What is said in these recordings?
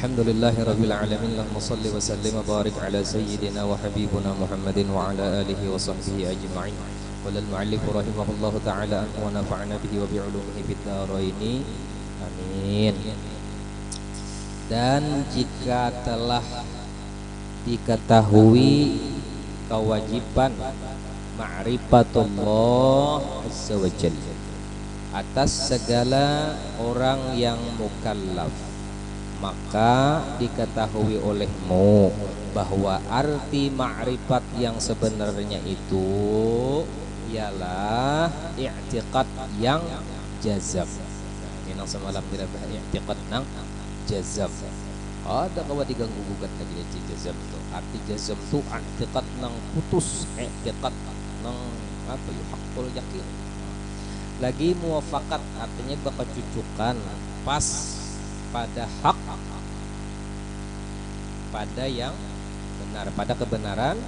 Alhamdulillahirabbil alamin. Allahumma shalli wa sallim wa barik ala sayyidina wa habibina Muhammadin wa ala alihi wa sahbihi ajma'in. Qala al-mu'allif rahimahullahu ta'ala wa nafa'na bihi wa bi 'ulumihi fid dharain. Amin. Dan jika telah diketahui kewajiban ma'rifatullah azza wa jalla atas segala orang yang mukallaf, maka diketahui olehmu bahwa arti ma'rifat yang sebenarnya itu ialah i'tiqad yang jazam. Ini nang semalam dirabah i'tiqad nang jazam. Ada kawa diganggu gugat lagi di jazam itu. Arti jazam itu i'tiqad nang putus, i'tiqad nang apa ya, hakul yakin. Lagi muwafaqat artinya berkecucukan pas pada hak, pada yang benar, pada kebenaran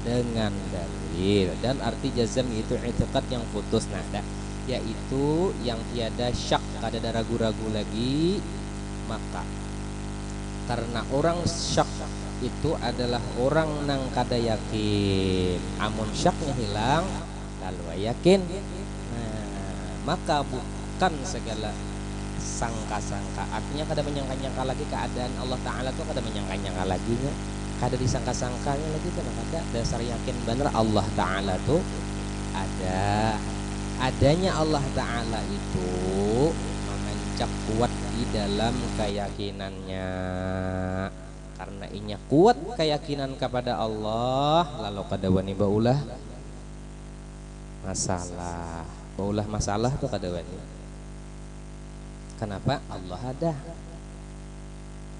dengan dalil. Dan arti jazam itu i'tiqad yang putus nada, yaitu yang tiada syak, kada ada ragu-ragu lagi. Maka karena orang syak itu adalah orang nang kada yakin, amun syaknya hilang lalu yakin, maka bukan segala sangka-sangka. Artinya kada menyangka-nyangka lagi keadaan Allah Ta'ala tuh, kada menyangka-nyangka lagi nya, kada disangka-sangkanya lagi, karena kada dasar yakin benar Allah Ta'ala tuh ada. Adanya Allah Ta'ala itu menancap kuat di dalam keyakinannya. Karena inya kuat keyakinan kepada Allah, lalu kada wani baulah masalah. Baulah masalah tuh kada wani. Kenapa? Allah ada.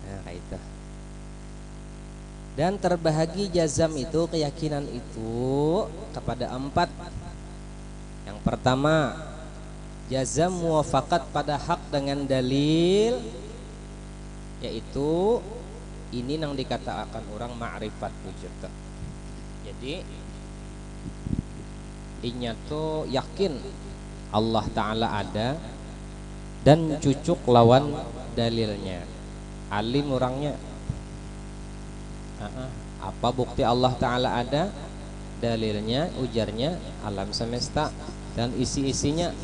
Nah, kayak itu. Dan terbahagi jazam itu, keyakinan itu kepada empat. Yang pertama, jazam muwafaqat pada hak dengan dalil, yaitu ini yang dikatakan orang ma'rifat wujud. Jadi inya tuh yakin Allah Ta'ala ada dan cucuk lawan dalilnya. Alim orangnya. Apa bukti Allah Ta'ala ada? Dalilnya, ujarnya alam semesta dan isi-isinya.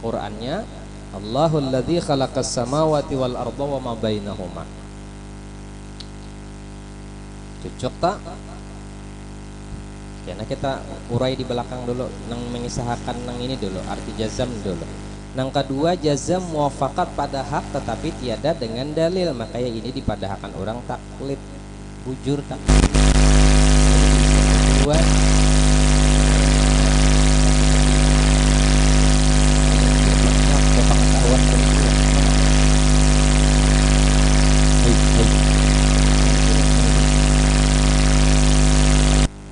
Qur'annya Allahul ladzi khalaqas samawati wal arda wa ma bainahuma. Cucuk tak? Karena kita urai di belakang dulu, nang mengisahkan nang ini dulu, arti jazam dulu. Nang kedua, jazam muwafaqat pada hak tetapi tiada dengan dalil, makanya ini dipadahkan orang taklid, bujur tak. Kedua, pengetahuan kedua.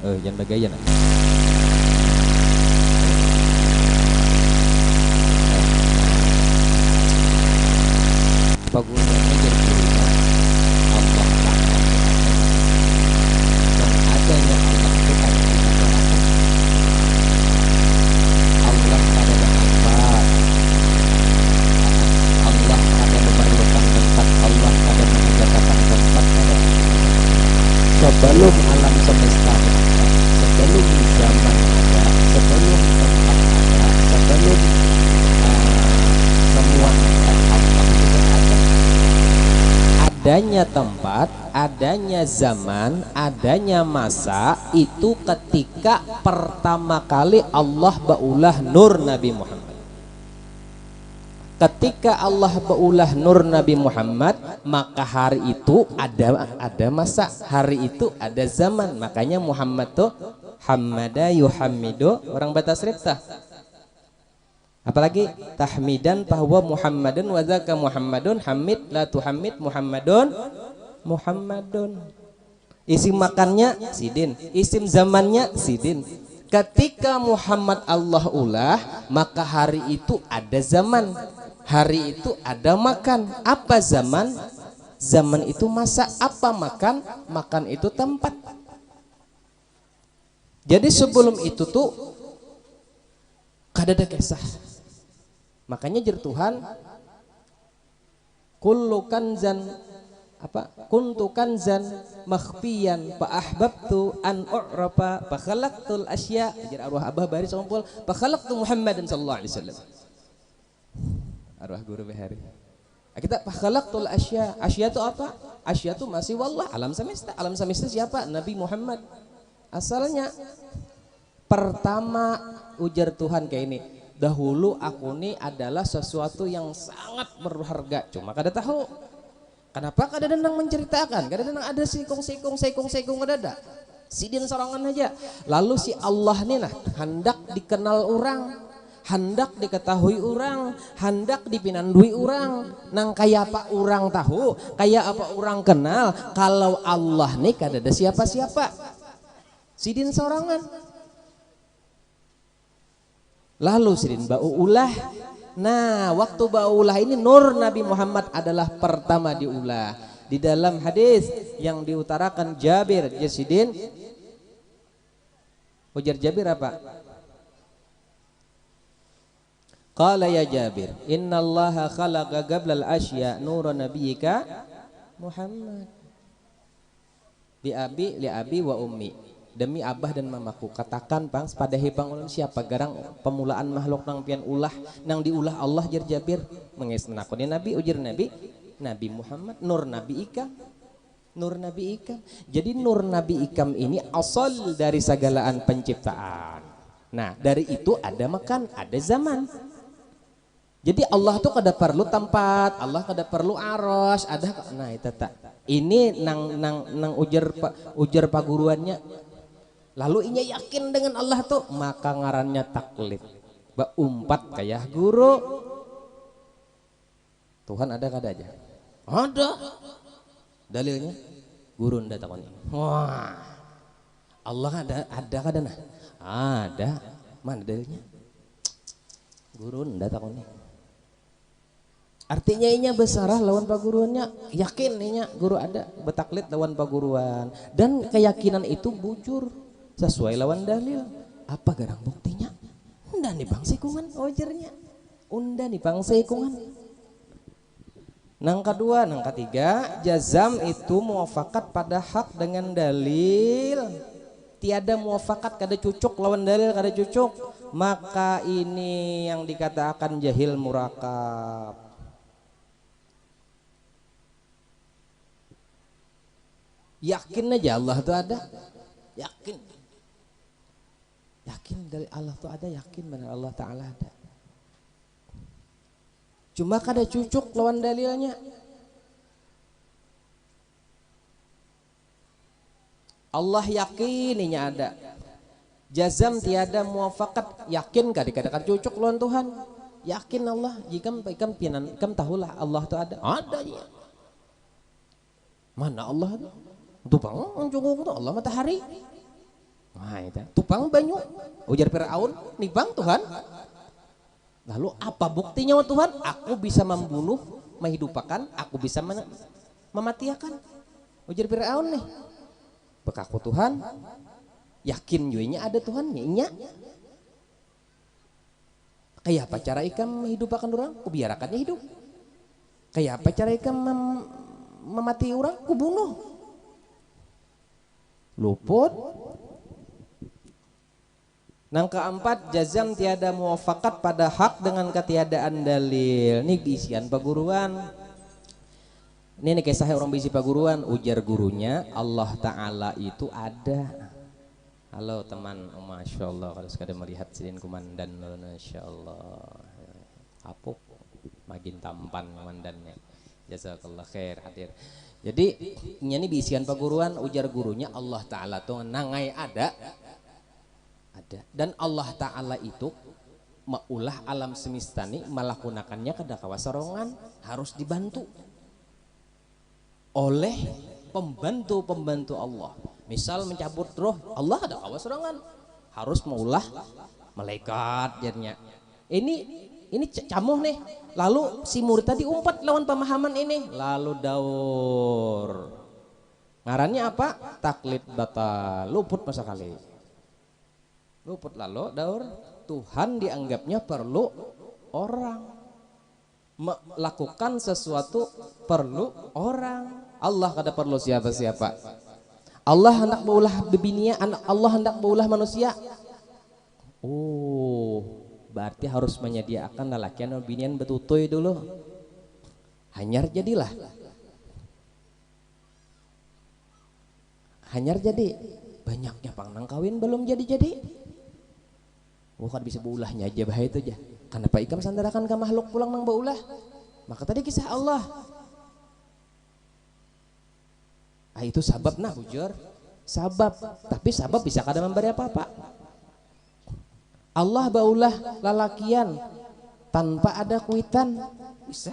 Jangan bagayan. Bagusnya jadi Allah Ta'ala dan adanya Allah Tuhan. Allah pada bermanfaat, Allah pada memerlukan tempat, Allah pada menegakkan tempat pada sebelum alam semesta, sebelum zaman ada, sebelum tempat ada, sebelum semua Allah sudah ada. Adanya tempat, adanya zaman, adanya masa itu ketika pertama kali Allah baulah nur Nabi Muhammad. Ketika Allah baulah nur Nabi Muhammad, maka hari itu ada masa, hari itu ada zaman. Makanya Muhammad tuh Hammada yuhammidu, orang batas riptah. Apalagi tahmidan bahwa Muhammadun wa zaka Muhammadun hamid la tuhammid Muhammadun Muhammadun. Isim makannya sidin, isim zamannya sidin. Ketika Muhammad Allah ulah, maka hari itu ada zaman, hari itu ada makan. Apa zaman? Zaman itu masa. Apa makan? Makan itu tempat. Jadi sebelum itu tuh kada ada kisah. Makanya jer Tuhan kullu kanzan apa kuntu kanzan makhfiyan fa ahbabtu an u'rafa fa khalaqtul asya ajar arwah abah bari sompol fa khalaqtu Muhammadan sallallahu alaihi wasallam arwah guru behari kita fa khalaqtul asya itu apa asya itu masih wallah alam semesta siapa Nabi Muhammad asalnya pertama ujar Tuhan kayak ini dahulu aku ini adalah sesuatu yang sangat berharga cuma kada tahu kenapa kada nang menceritakan kada nang ada sekong kada sidin sorangan aja lalu si Allah nih nah hendak dikenal orang hendak diketahui orang hendak dipinandui orang nang kayak apa orang tahu kayak apa orang kenal kalau Allah nih kada ada siapa-siapa sidin sorangan lalu sidin bau ulah nah waktu bau ulah ini nur Nabi Muhammad adalah pertama diulah di dalam hadis yang diutarakan Jabir Jasidin ujar Jabir apa qala ya Jabir innallaha khalaqa qablal asya nura nabiyyika Muhammad li abi wa ummi demi abah dan mamaku katakan bang pada hibang ulun siapa garang pemulaan makhluk nang pian ulah nang diulah Allah jar Jabir menges menakuni Nabi ujar Nabi Muhammad nur Nabi Ikam jadi nur Nabi Ikam ini asal dari segalaan penciptaan nah dari itu ada makan ada zaman jadi Allah tuh kada perlu tempat Allah kada perlu aros ada nah itu tak ini nang ujar paguruannya lalu inya yakin dengan Allah tuh maka ngarannya taklid ba umpat kayak guru Tuhan ada kada aja ada dalilnya guru ndak takoni wah Allah ada kada nah ada mana dalilnya guru ndak takoni artinya inya besarah lawan paguruannya yakin inya guru ada betaklid lawan paguruan dan keyakinan itu bujur sesuai lawan dalil apa garang buktinya unda nih bang sikungan ojernya unda nih bang sikungan nang kedua nang ketiga jazam itu muafakat pada hak dengan dalil tiada muafakat kada cucuk lawan dalil kada cucuk maka ini yang dikatakan jahil murakab yakin aja Allah itu ada yakin dari Allah tuh ada yakin benar Allah Ta'ala ada cuma kada cucuk lawan dalilnya Allah yakininya ada jazam tiada muafakat yakin kada cucuk lawan Tuhan yakin Allah jika ikam tahulah Allah tuh ada ya mana Allah tupang cukup tuh Allah matahari nah itu tupang banyu ujar Firaun nibang Tuhan lalu apa buktinya Tuhan aku bisa membunuh menghidupakan aku bisa mematiakan ujar Firaun nih bekaku Tuhan yakin juinya ada Tuhan nya kayak apa cara ikam menghidupakan orang ku biarakannya hidup kayak apa cara ikam memati orang ku bunuh luput. Nang keempat jazam tiada muafakat pada hak dengan ketiadaan dalil. Ini bisian paguruan. Ini kisah orang bisi paguruan ujar gurunya Allah Ta'ala itu ada. Halo teman, masya Allah kalau sekadar melihat sidin kumandan, masya Allah. Apuk, makin tampan komandannya. Jazakallah khair hadir. Jadi ini bisian paguruan ujar gurunya Allah Ta'ala tuh nangai ada dan Allah Ta'ala itu maulah alam semesta ini melakukannya kada kawasarongan harus dibantu oleh pembantu Allah misal mencabut roh Allah kada kawasarongan harus maulah malaikat jadinya ini camuh nih lalu si murid tadi umpat lawan pemahaman ini lalu daur ngarannya apa taklid batal luput masa kali luput lalu daur Tuhan dianggapnya perlu orang melakukan sesuatu perlu orang Allah kada perlu siapa-siapa. Allah hendak beulah bebinia, Allah hendak beulah manusia. Oh, berarti harus menyediakan lalakian binian betutuy dulu. Hanyar jadilah. Hanyar jadi. Banyaknya pangnang kawin belum jadi-jadi. Oh, kan bisa beulahnya aja bahaya itu aja. Kenapa ikam sandarakan ke makhluk pulang nang beulah? Maka tadi kisah Allah. Itu sabab nah bujur. Sabab, tapi sabab bisa kada memberi apa-apa. Allah baulah lalakian tanpa ada kuitan bisa.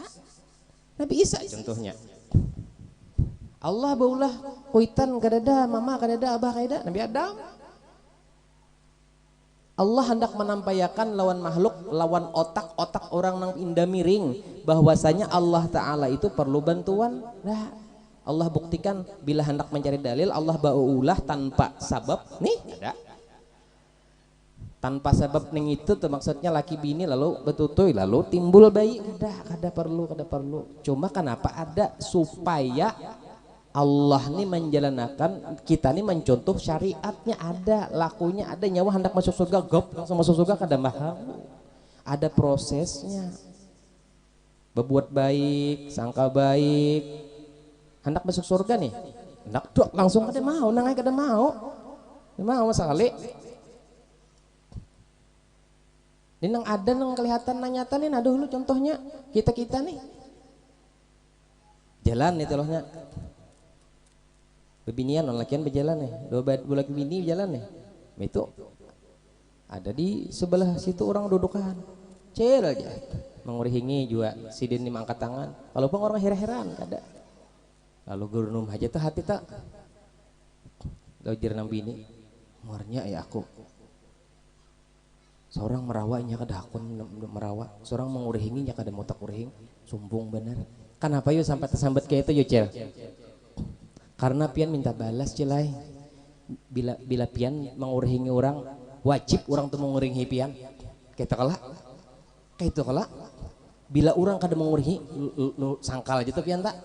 Nabi Isa contohnya. Allah baulah kuitan kadada mama kadada abah kadada Nabi Adam. Allah hendak menampayakan lawan makhluk, lawan otak-otak orang nang indah miring bahwasanya Allah Ta'ala itu perlu bantuan. Nah, Allah buktikan bila hendak mencari dalil Allah baulah tanpa sabab nih ada. Tanpa sebab ning itu tuh maksudnya laki bini lalu betutuy lalu timbul bayi kada perlu. Cuma kenapa ada supaya Allah nih menjalankan kita nih mencontoh syariatnya ada, lakunya ada, nyawa hendak masuk surga gop langsung masuk surga kada mahal. Ada prosesnya. Berbuat baik, sangka baik. Hendak masuk surga nih. Hendak dok langsung kada mau, nangai kada mau. Kada mau sekali. Ini nang ada nang kelihatan nang nyata nih, nah dulu contohnya kita nih jalan nih telohnya bebinian non lakian berjalan nih dua laki bini jalan nih itu ada di sebelah situ orang dudukan cel aja mengurihingi juga sidin nih angkat tangan walaupun orang heran kada lalu guru num aja tuh hati tak lojir nang bini muarnya ya aku seorang merawanya kada akun merawat, seorang mengurihinginya kada mau tak urihing, sumbung bener. Kenapa yuk sampai tersambat kayak itu yuk cel? Karena pian minta balas celai. Bila pian mengurihingi orang, wajib orang tuh mengurihingi pian. Kayak itu kalah. Bila orang kada mengurihingi, lu sangkal aja tuh pian tak?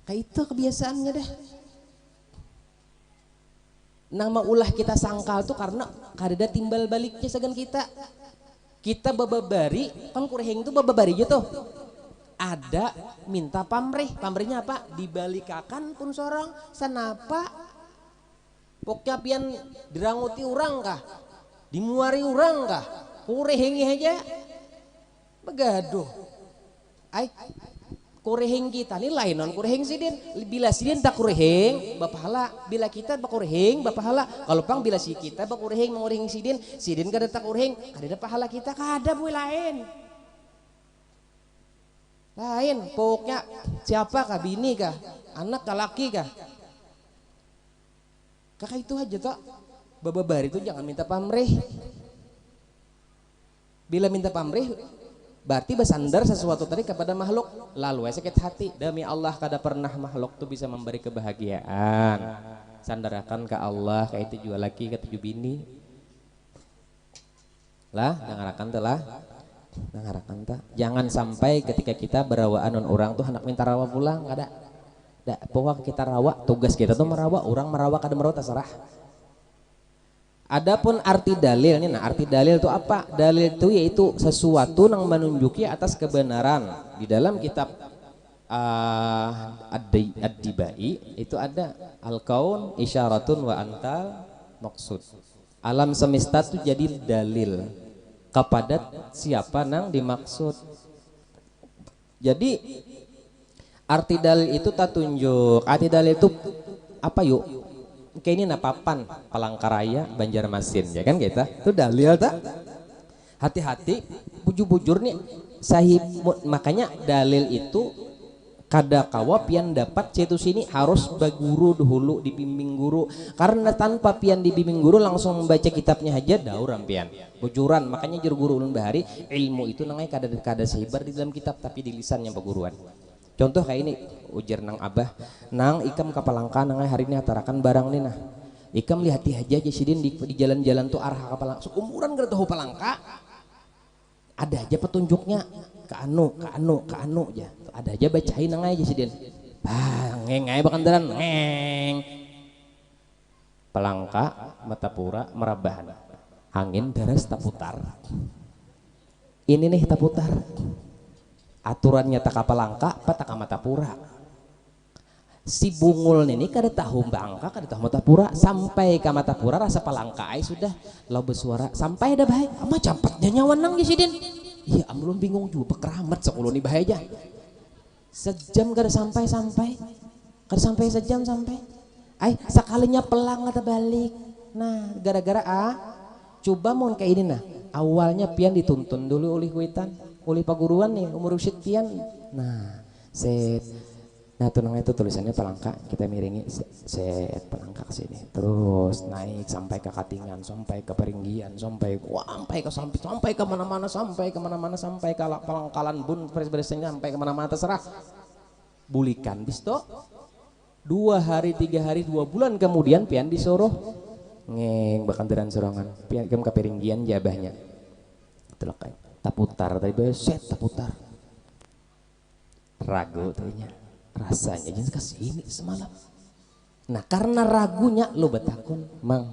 Kayak itu kebiasaannya deh. Nama ulah kita sangkal tuh karena kadada timbal baliknya segan kita bababari kan kureheng tuh bababari aja tuh ada minta pamrihnya apa dibalikakan pun seorang sanapa pokoknya pian diranguti orang kah dimuari orang kah kurehengi aja begaduh kureheng kita ini lain non kureheng sidin bila sidin tak kureheng bapahala bila kita tak kureheng bapahala kalau pang bila si kita bak kureheng mengureheng sidin kada tak kureheng kada pahala kita kada boy lain pokoknya siapa kah bini kah anak kah laki kah kakak itu aja tak bababari itu jangan minta pamrih bila minta pamrih berarti bersandar sesuatu tadi kepada makhluk lalu sakit hati demi Allah kada pernah makhluk tuh bisa memberi kebahagiaan sandarakan ke Allah kayak itu jual laki ke tujuh bini lah ngarakan ta jangan sampai ketika kita berawaan orang tuh hendak minta rawa pulang kada pokok kita rawa tugas kita tuh merawa orang merawa kada merawa terserah. Adapun arti dalil nih, arti dalil itu apa? Dalil itu yaitu sesuatu yang menunjuki atas kebenaran. Di dalam kitab Ad-Dibai itu ada al-kaun isyaratun wa anta maksud. Alam semesta itu jadi dalil kepada siapa nang dimaksud. Jadi arti dalil itu tak tunjuk. Arti dalil itu apa yuk? Kayak ini napapan Palangkaraya Banjarmasin ya kan kita itu dalil tak hati-hati bujur-bujur nih sahib makanya dalil itu kada kawa pian dapat cetu sini harus baguru dahulu dibimbing guru karena tanpa pian dibimbing guru langsung membaca kitabnya aja dauram pian bujuran makanya jur guru ulun bahari ilmu itu nangai kada sehibar di dalam kitab tapi di lisannya peguruan. Contoh kayak ini ujar nang abah nang ikam kapalangka nangai hari ini atarakan barang nih nah ikam lihat aja sidin di jalan-jalan tuh arah kapalangka seumuran gak tahu palangka ada aja petunjuknya ke anu aja ada aja bacain nangai aja sidin ngeng ae bakandaran ngeng. Pelangka Matapura Merabahan. Angin deres taputar. Ini nih taputar. Aturannya tak Palangka, pataka Matapura. Si bungul ini kada tahu Bangka, kada tahu Matapura, sampai ke Matapura rasa Palangka ai sudah lo bersuara sampai dah baik. Ama cepatnya nyawan nang Sidin. Iya, belum bingung juga keramat sekolah nih bahaya. Sejam kada sampai, kada sampai sejam sampai. Ai sekalinya pelang kata balik. Nah, gara-gara coba mau kayak ini nah. Awalnya pian dituntun dulu oleh kuitan, oleh paguruan nih umur usit pian. Nah, set. Nah tunang itu tulisannya Palangka, kita miringi set Palangka ke sini, terus naik sampai ke Katingan, sampai ke Peringgian, sampai ke mana-mana, sampai ke Palangkalan Bun, beres-beresnya sampai ke mana-mana terserah. Bulikan bisto 2 hari 3 hari 2 bulan kemudian pian disuruh ngeng bakandaran sorangan, pian ke Peringgian jabahnya. Telekai taputar tadi beset taputar. Ragu tadinya. Rasanya jangan kasih ini semalam. Nah karena ragunya lo betakun mang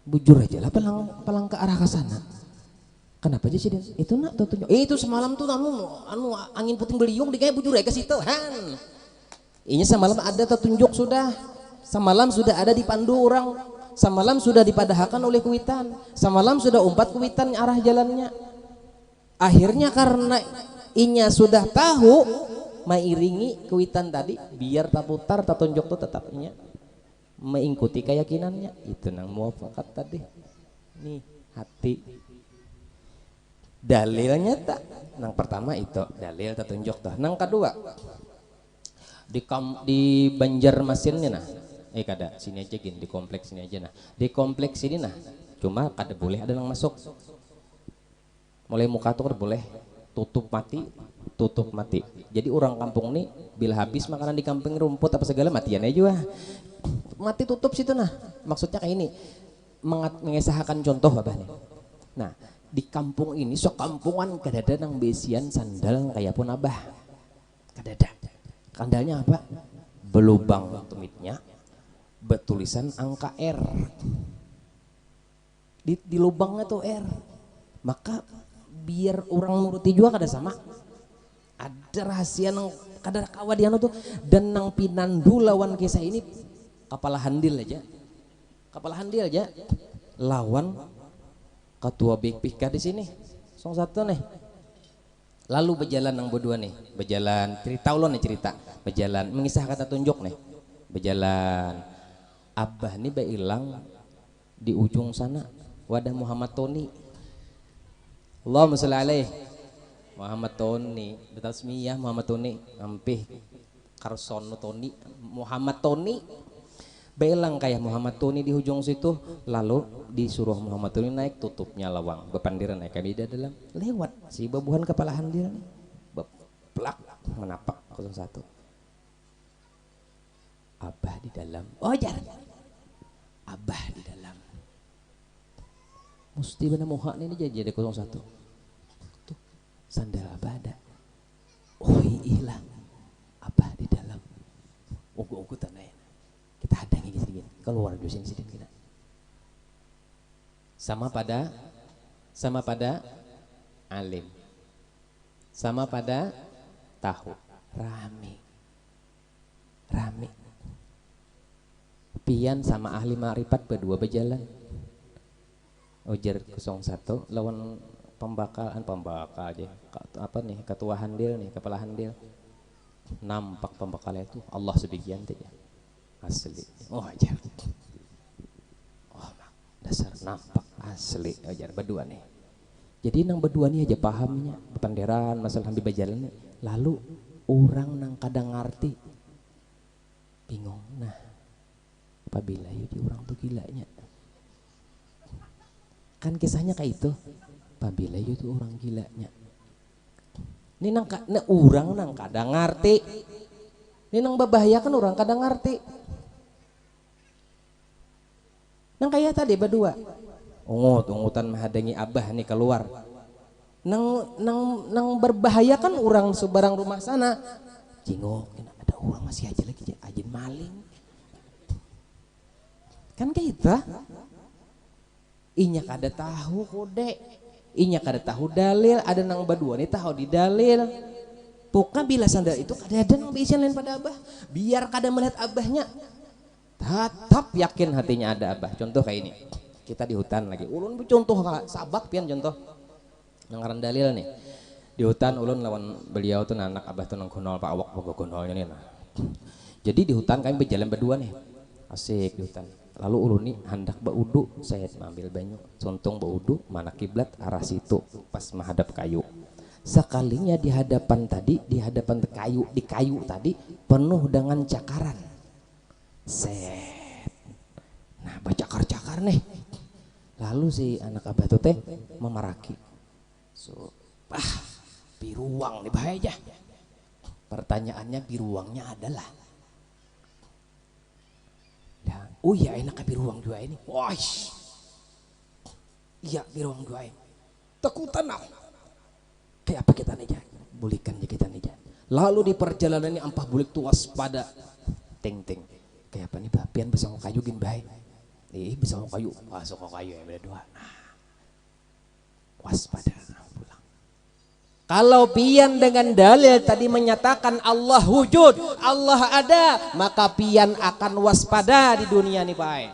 bujur aja lah palang ke arah ke sana. Kenapa aja sih itu nak tunjuk itu semalam tuh anu angin puting beliung di kayak bujur aja ke situ han. Ini semalam ada tertunjuk sudah, semalam sudah ada dipandu orang, semalam sudah dipadahkan oleh kuitan, semalam sudah umpat kuitan arah jalannya. Akhirnya karena inya sudah tahu mairingi kuitan tadi biar taputar tatunjuk tuh tetapnya mengikuti keyakinannya itu nang muafakat tadi nih hati dalilnya tak nang pertama itu dalil tatunjuk tuh nang kedua di Banjarmasin nih nah kada sini aja gini di kompleks sini aja nah di kompleks ini nah cuma kada boleh ada yang masuk mulai muka tuh kada boleh tutup mati. Jadi orang kampung nih bila habis makanan di kampung rumput apa segala matian aja juga. Mati tutup situ nah. Maksudnya kayak ini mengesahkan contoh apa nih. Nah, di kampung ini kampungan kadada nang besian sandal kayak pun abah. Kadada. Kandalnya apa? Belubang tumitnya bertulisan angka R. Di lubangnya tuh R. Maka biar orang nuruti juga kada sama. Ada rahasia nang kadar kawadian tuh dan nang pinandu lawan kisah ini kepala handil aja lawan ketua BPK di sini song satu nih lalu berjalan nang berdua nih berjalan cerita ulon nih cerita berjalan mengisah kata tunjuk nih berjalan abah nih bailang di ujung sana wadah Muhammad Toni Allahumma sholli alaih Muhammad Toni, betasmiyah Muhammad Toni, ampih Karsono Toni, Muhammad Toni, belang kayak Muhammad Toni di ujung situ, lalu disuruh Muhammad Toni naik tutupnya lawang, bepandiran naik kami di dalam lewat si babuhan kepala handil, beplak menapak 01, abah di dalam, oh jangan, abah di dalam, mesti benar muha ini jadi 01. Sandal abah ada oh iya abah di dalam ugu tanah kita hadangi sedikit keluar dari sini sedikit kita sama pada alim sama pada tahu rame pian sama ahli ma'rifat berdua berjalan ujar 01 lawan pembakal aja apa nih ketua handil nih kepala handil nampak pembakalnya itu Allah sebagian ya asli oh ajar oh dasar nampak asli ajar berdua nih jadi nang berdua nih aja pahamnya panderan masalah sambil berjalan nih lalu orang nang kadang ngerti bingung nah apabila yudi orang tuh gilanya kan kisahnya kayak itu apabila itu orang gilanya ini nang orang nang kadang ngerti ini nang membahayakan orang kadang ngerti nang kayak tadi berdua ungutan menghadangi abah nih keluar nang berbahaya kan orang sebarang rumah sana jingok ada orang masih aja lagi ajin maling kan kayak itu inya kada tahu kode inya kada tahu dalil ada nang badua nih tahu di dalil pokoknya bila sandal itu kada ada nang bisa lain pada abah biar kada melihat abahnya tetap yakin hatinya ada abah. Contoh kayak ini kita di hutan lagi ulun contoh sabak pian contoh nangaran dalil nih di hutan ulun lawan beliau tuh anak abah tuh nang gunol pak awak bogo gunolnya nih nah. Jadi di hutan kami berjalan berdua nih asik di hutan lalu ulun nih hendak baudu saya ambil banyu sontong baudu mana kiblat arah situ pas menghadap kayu sekalinya di hadapan kayu di kayu tadi penuh dengan cakaran set nah bercakar-cakar nih lalu si anak abah tuh teh memaraki so biruang nih bahaya aja pertanyaannya biruangnya adalah oh iya enak biruang dua ini wah iya biruang dua ini takutan aku kayak apa kita nih bulikan aja kita nih lalu di perjalanan ini ampah bulik tuh waspada ting kayak apa nih bapian bisa mau kayu gin baik bisa mau kayu masuk kayu ya beda dua waspada pulang kalau pian dengan dalil tadi menyatakan Allah wujud, Allah ada, maka pian akan waspada di dunia nih Pak.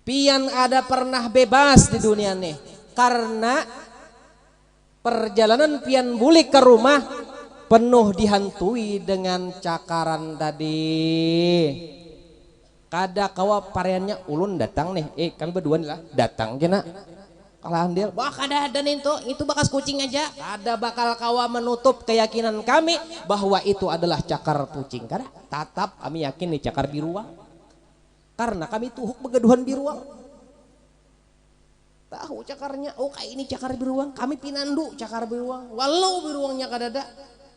Pian ada pernah bebas di dunia nih, karena perjalanan pian bulik ke rumah penuh dihantui dengan cakaran tadi. Kada kawa pareannya ulun datang nih, kami berdua nih lah datang kena. Alhamdulillah, wah kada ada itu bekas kucing aja. Kada bakal kawa menutup keyakinan kami bahwa itu adalah cakar kucing. Kada, tetap kami yakin nih cakar biruang. Karena kami tuhuk begaduhan biruang. Tahu cakarnya, oh kayak ini cakar biruang. Kami pinandu cakar biruang. Walau biruangnya kada ada,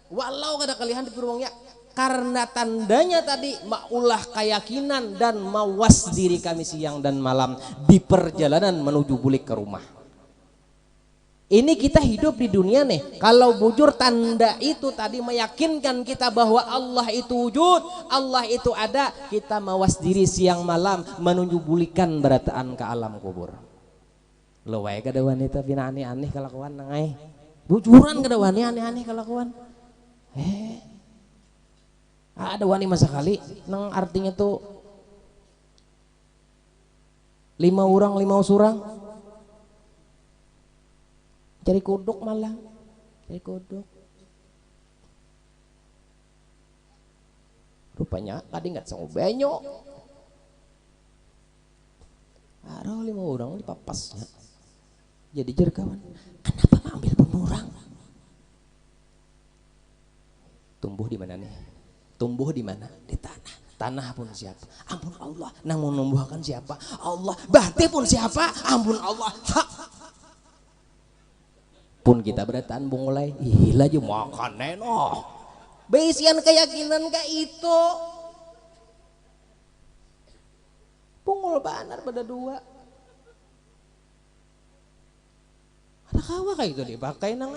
walau kada kalihan di biruangnya. Karena tandanya tadi maulah keyakinan dan mawas diri kami siang dan malam di perjalanan menuju bulik ke rumah. Ini kita hidup di dunia nih. Kalau bujur tanda itu tadi meyakinkan kita bahwa Allah itu wujud, Allah itu ada, kita mawas diri siang malam menuju bulikan berataan ke alam kubur. Lo wae kada wanita pina aneh-aneh kelakuan nangai. Bujuran kada wani aneh-aneh kelakuan. Ada wani masa kali nang artinya tuh 5 orang 5 surang cari kodok malah cari kodok rupanya tadi nggak sama banyak ada 5 orang di papasnya jadi jerkawan kenapa mengambil pemurang tumbuh di mana nih tumbuh di mana di tanah pun siapa ampun Allah nang menumbuhkan siapa Allah berarti pun siapa ampun Allah pun kita berataan mulai ilah aja makan neno besian keyakinan ke itu pungul banar pada dua ada kawa kayak itu dipakai nang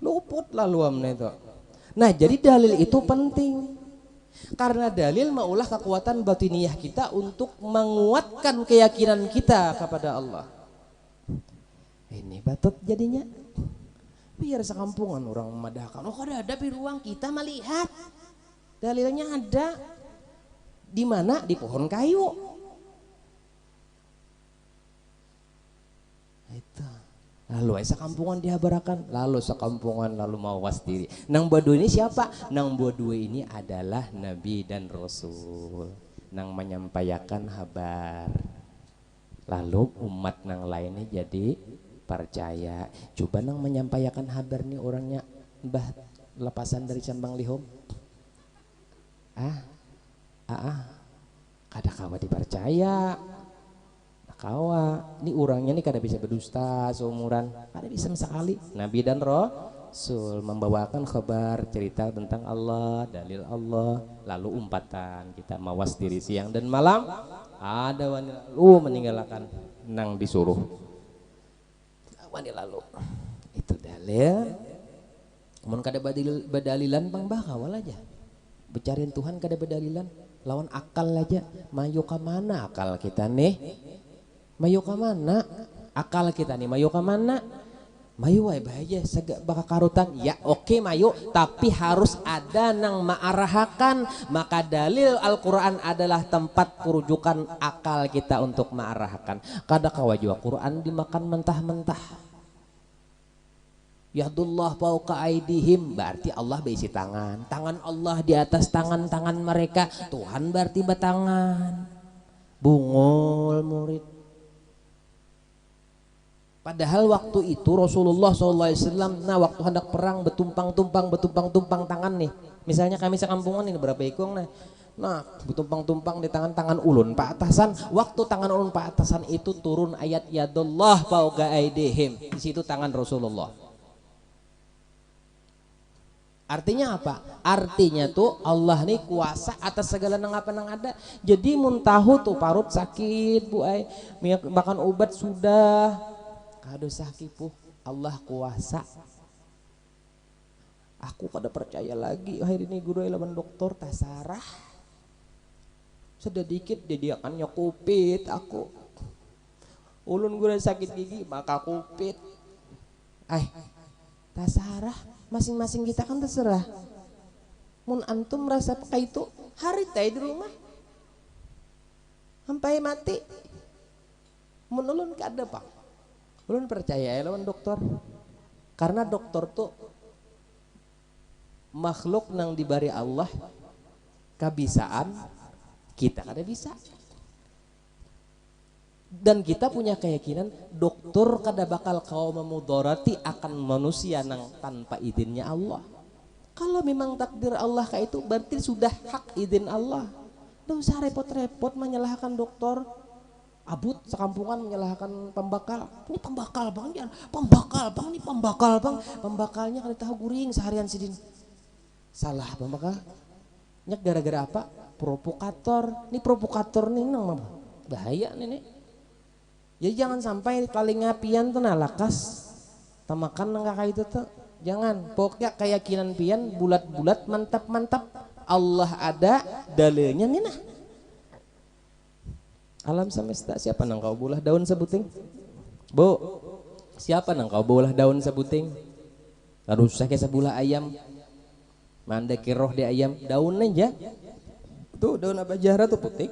luput lalu amne itu. Nah jadi dalil itu penting karena dalil maulah kekuatan batiniah kita untuk menguatkan keyakinan kita kepada Allah. Ini batot jadinya biar sekampungan orang memadahkan oh kada ada biruang kita melihat dalilnya ada di mana di pohon kayu itu lalu sekampungan dihabarakan lalu sekampungan lalu mawas diri nang bodoh ini siapa nang bodoh ini adalah nabi dan rasul nang menyampaikan kabar lalu umat nang lainnya jadi percaya coba nang menyampaikan kabar nih orangnya mbah lepasan dari cambang lihom kada kawa dipercaya kawa ini orangnya nih kada bisa berdusta seumuran kada bisa sekali nabi dan rasul membawakan kabar cerita tentang Allah dalil Allah lalu umpatan kita mawas diri siang dan malam ada wanita meninggalkan nang disuruh wani lalu itu dalil mun kada badalilan pang bakawal aja becarian Tuhan kada badalilan lawan akal aja. Mayu ka mana akal kita nih, mayu ka mana akal kita nih, mayu ka mana, mayu wae bahaya sagak baka karutan ya oke mayu, tapi harus ada nang maarahakan. Maka dalil Al-Quran adalah tempat kerujukan akal kita untuk maarahakan. Kada kawajua Quran dimakan mentah-mentah. Yadullah fauqa aidihim, berarti Allah berisi tangan. Tangan Allah di atas tangan-tangan mereka. Tuhan berarti batangan. Bungul murid. Padahal waktu itu Rasulullah SAW, nah waktu hendak perang betumpang-tumpang tangan nih. Misalnya kami sekampungan ini berapa ikung nah betumpang-tumpang di tangan ulun pak atasan. Waktu tangan ulun pak atasan itu turun ayat Yadullah fauqa aidihim. Di situ tangan Rasulullah. Artinya apa? Artinya tuh Allah nih kuasa atas segala nang apa nang ada. Jadi mun tahu tuh parut sakit bu ay, makan obat sudah kado sakit bu. Allah kuasa. Aku kada percaya lagi akhir ini guru lawan dokter tasarah. Sedikit jadi akan nyokupit aku. Ulun guru sakit gigi maka kupit. Tasarah. Masing-masing kita kan terserah. Mun antum merasa pakai itu hari tay di rumah sampai mati. Mun ulun kada pak. Ulun percaya ya lawan dokter. Karena dokter tuh makhluk nang dibari Allah kabisaan kita kada bisa. Dan kita punya keyakinan dokter kada bakal kau memudorati akan manusia nang tanpa izinnya Allah. Kalau memang takdir Allah kayak itu berarti sudah hak izin Allah. Tidak usah repot-repot menyalahkan dokter. Abut sekampungan menyalahkan pembakal. Ini pembakal bang, jangan pembakal bang, ini pembakal bang. Pembakalnya kada tahu guring seharian sidin. Salah pembakal. Nyak gara-gara apa? Provokator. Ini provokator nih nang bahaya nih. Jadi jangan sampai paling ngapian tuh nalakas tamakan nggak kayak itu tuh jangan. Pokoknya keyakinan pian bulat-bulat mantap-mantap Allah ada dalilnya nih nah. Alam semesta siapa nang kau bulah daun sebuting? Bu, siapa nang kau bulah daun sebuting? Harus usah kayak sebulah ayam. Manda kiroh di ayam daun aja. Tuh daun apa jahra tuh putik.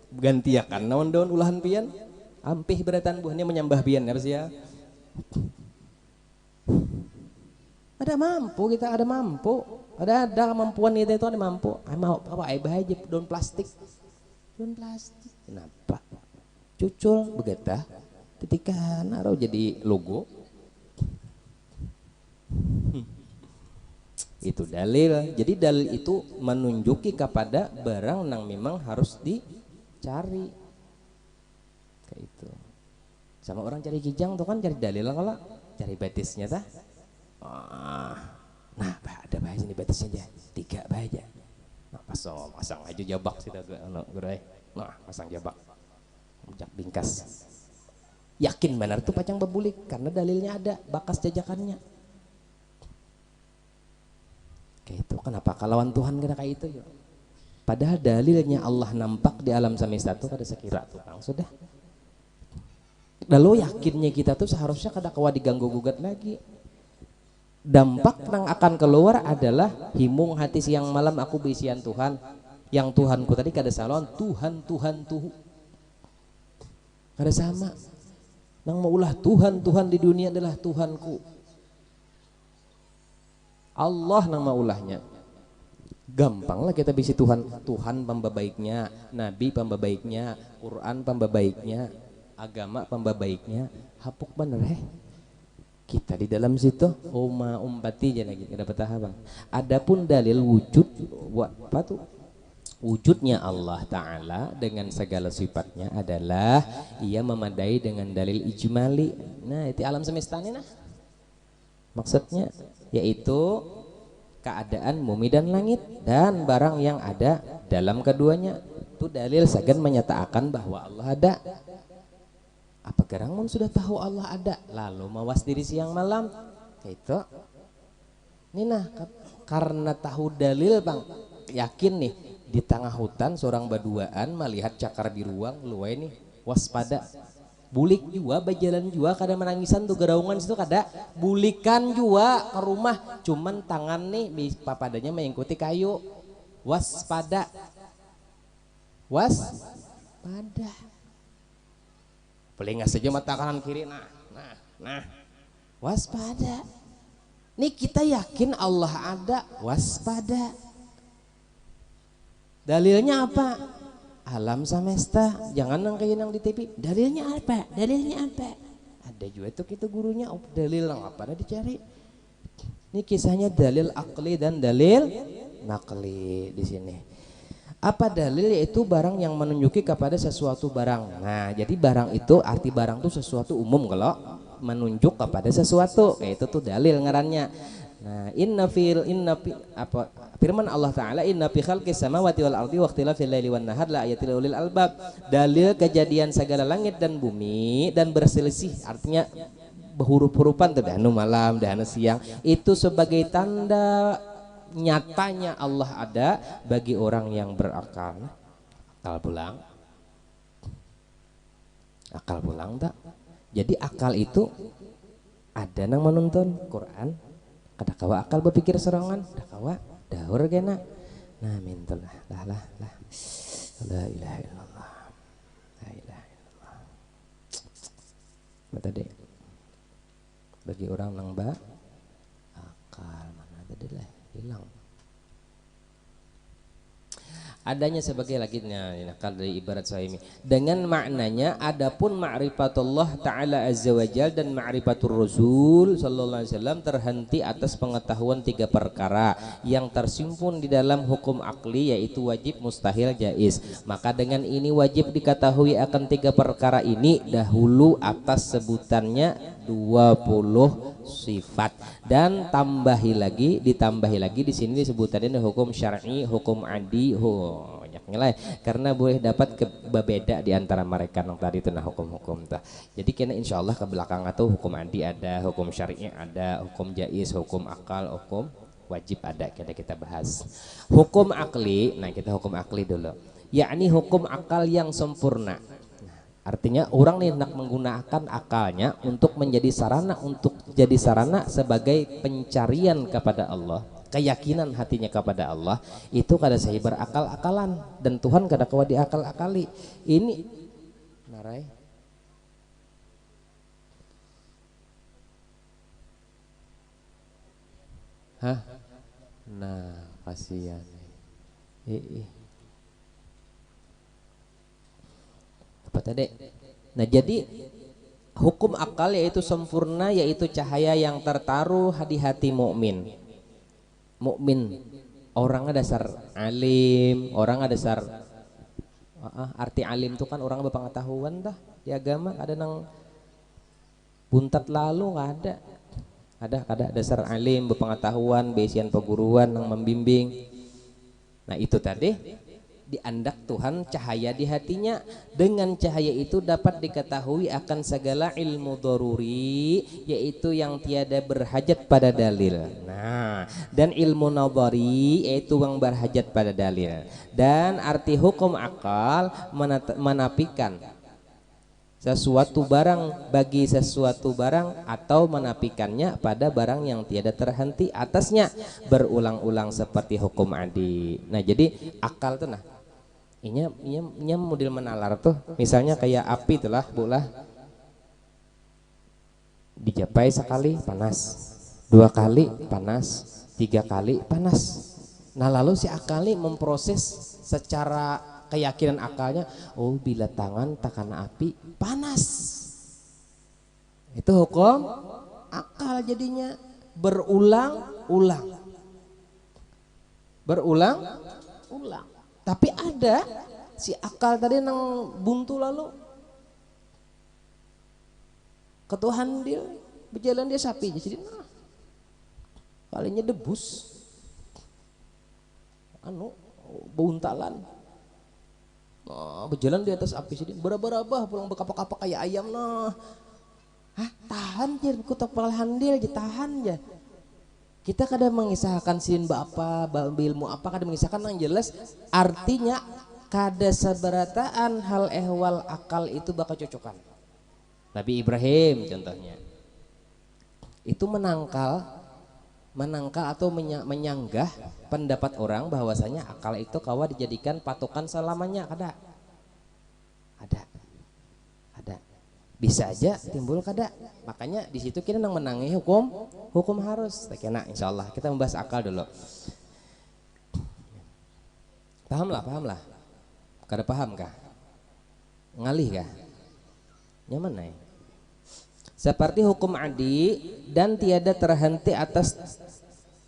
Gantiakan naon daun ulahan pian. Ampih beratan buahnya menyembah bian harus ya. Ada mampu kita, ada mampu. Ada kemampuan kita itu ada mampu. Mau apa aja daun plastik. Daun plastik. Kenapa? Cucul begetah. Ketika naruh jadi logo. Itu dalil. Jadi dalil itu menunjuki kepada barang yang memang harus dicari. Itu sama orang cari kijang tuh kan cari dalil kalau cari batisnya tah. Nah ada bahasa ini batisnya aja 3 bahasa. Nah pasang aja jabak sih tuh gurai. Nah pasang jabak jak bingkas. Yakin benar tuh pacang bebulik karena dalilnya ada bakas jajakannya. Kayak itu kenapa kalawan Tuhan kena kayak itu yuk. Padahal dalilnya Allah nampak di alam semesta tuh kada sekira tuh bang sudah. Lalu yakinnya kita tuh seharusnya kada kawa diganggu gugat lagi. Dampak yang akan keluar adalah himung hati siang malam aku berisian Tuhan. Yang Tuhanku tadi kada salon Tuhan tuh. Kada sama. Nang maulah Tuhan di dunia adalah Tuhanku. Allah nang maulahnya. Gampang lah kita bisi Tuhan pembabaiknya, Nabi pembabaiknya, Quran pembabaiknya, agama pembabaiknya. Hapuk bener kita di dalam situ umpati aja lagi dapat bang. Adapun dalil wujud apa tuh? Wujudnya Allah Ta'ala dengan segala sifatnya adalah ia memadai dengan dalil ijmali. Nah itu alam semesta ini nah maksudnya yaitu keadaan bumi dan langit dan barang yang ada dalam keduanya. Itu dalil sagan menyatakan bahwa Allah ada. Apa gerang sudah tahu Allah ada lalu mawas diri siang malam kayak itu Nih nah, karena tahu dalil bang, yakin nih di tengah hutan seorang baduaan melihat cakar biruang luwe nih waspada. Bulik jua bajalan jua kada menangisan tuh geraungan situ kada bulikan jua ke rumah cuman tangan nih papadanya mengikuti kayu waspada waspada boleh nggak saja mata kanan kiri nah waspada nih kita yakin Allah ada waspada dalilnya apa alam semesta jangan nang kayak nang di TV dalilnya apa ada juga tuh kita gurunya dalil nang apa ada dicari ini kisahnya dalil akli dan dalil nakli di sini apa dalil yaitu barang yang menunjuki kepada sesuatu barang nah jadi barang itu arti barang itu sesuatu umum kalau menunjuk kepada sesuatu kayak itu tuh dalil ngarannya nah apa firman Allah Ta'ala inna fi khalqis samawati wal ardi wa ikhtilafil laili wan nahar la ayatil ulil albab dalil kejadian segala langit dan bumi dan berselisih artinya berhuruf-hurufan tuh dahanu malam dahanu siang itu sebagai tanda nyatanya Allah ada bagi orang yang berakal akal pulang tak jadi akal itu ada nang menuntun Quran kada kawa akal berpikir serangan kada kawa dahur kena nah mintul lah la ilaha illallah la ilaha illallah tadi bagi orang nang akal mana tadi lah hilang adanya sebagai laginya nakal dari ibarat suami dengan maknanya adapun ma'rifatullah ta'ala azza wajal dan ma'rifatur rasul sallallahu alaihi wasallam terhenti atas pengetahuan tiga perkara yang tersimpun di dalam hukum akli yaitu wajib mustahil jaiz maka dengan ini wajib diketahui akan tiga perkara ini dahulu atas sebutannya 20 sifat dan ditambahi lagi di sini disebutannya hukum syar'i, hukum adi, banyaknya lah karena boleh dapat berbeda di antara mereka yang tadi itu nah hukum-hukum tuh. Jadi kena insyaallah ke belakang tuh hukum adi ada, hukum syar'i ada, hukum jaiz, hukum akal, hukum wajib ada kita bahas. Hukum akli, nah kita hukum akli dulu. Yakni hukum akal yang sempurna. Artinya orang nih hendak menggunakan akalnya untuk menjadi sarana sebagai pencarian kepada Allah, keyakinan hatinya kepada Allah itu kada saya berakal-akalan dan Tuhan kada kawa diakal-akali. Ini narai nah kasihan apa tadi? Nah jadi hukum akal yaitu sempurna yaitu cahaya yang tertaruh di hati mukmin. Mukmin orangnya dasar alim, orangnya dasar arti alim itu kan orang berpengetahuan dah di agama ada nang buntat lalu nggak ada dasar alim berpengetahuan besian peguruan yang membimbing. Nah itu tadi diandak Tuhan cahaya di hatinya dengan cahaya itu dapat diketahui akan segala ilmu daruri yaitu yang tiada berhajat pada dalil nah dan ilmu nadhari yaitu yang berhajat pada dalil dan arti hukum akal menafikan sesuatu barang bagi sesuatu barang atau menafikannya pada barang yang tiada terhenti atasnya berulang-ulang seperti hukum adi. Nah jadi akal tuh nah Inya model menalar tuh misalnya kayak api itulah bulah dijapai sekali panas, 2 kali panas, 3 kali panas. Nah lalu si akali memproses secara keyakinan akalnya oh bila tangan takana api panas itu hukum akal jadinya berulang-ulang tapi ada si akal tadi nang buntu lalu ketuhan dia berjalan dia sapi jadi nah kalinya debus buntalan berjalan di atas api jadi berabah pulang berkapak-kapak kayak ayam tahan aja kutak palahan dia aja tahan aja Kita kadang mengisahkan sin apa, ilmu apa, kadang mengisahkan yang jelas artinya kada seberataan hal ehwal akal itu bakal cocokan. Nabi Ibrahim contohnya itu menangkal atau menyanggah pendapat orang bahwasanya akal itu kawa dijadikan patokan selamanya. Ada bisa aja timbul kada, makanya di situ kita nang menangi hukum harus kena. Insyaallah kita membahas akal dulu. Paham lah kada paham kah, ngalih kah, nyaman nih. Seperti hukum adi dan tiada terhenti atas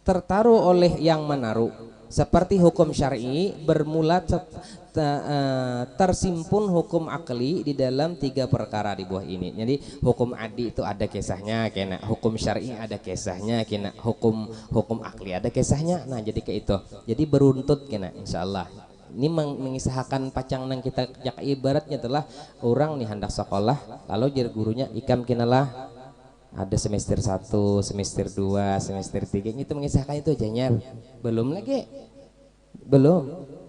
tertaruh oleh yang menaruh. Seperti hukum syar'i bermula tersimpun hukum akli di dalam 3 perkara di bawah ini. Jadi hukum adi itu ada kisahnya kena, hukum syar'i ada kisahnya kena, hukum akli ada kisahnya. Nah jadi kayak itu. Jadi beruntut kena insyaallah. Ini mengisahkan pacang nang kita jak ibaratnya telah orang nih hendak sekolah lalu jadi gurunya ikam kinalah ada semester 1, semester 2, semester 3 itu mengisahkan itu aja nyar. Belum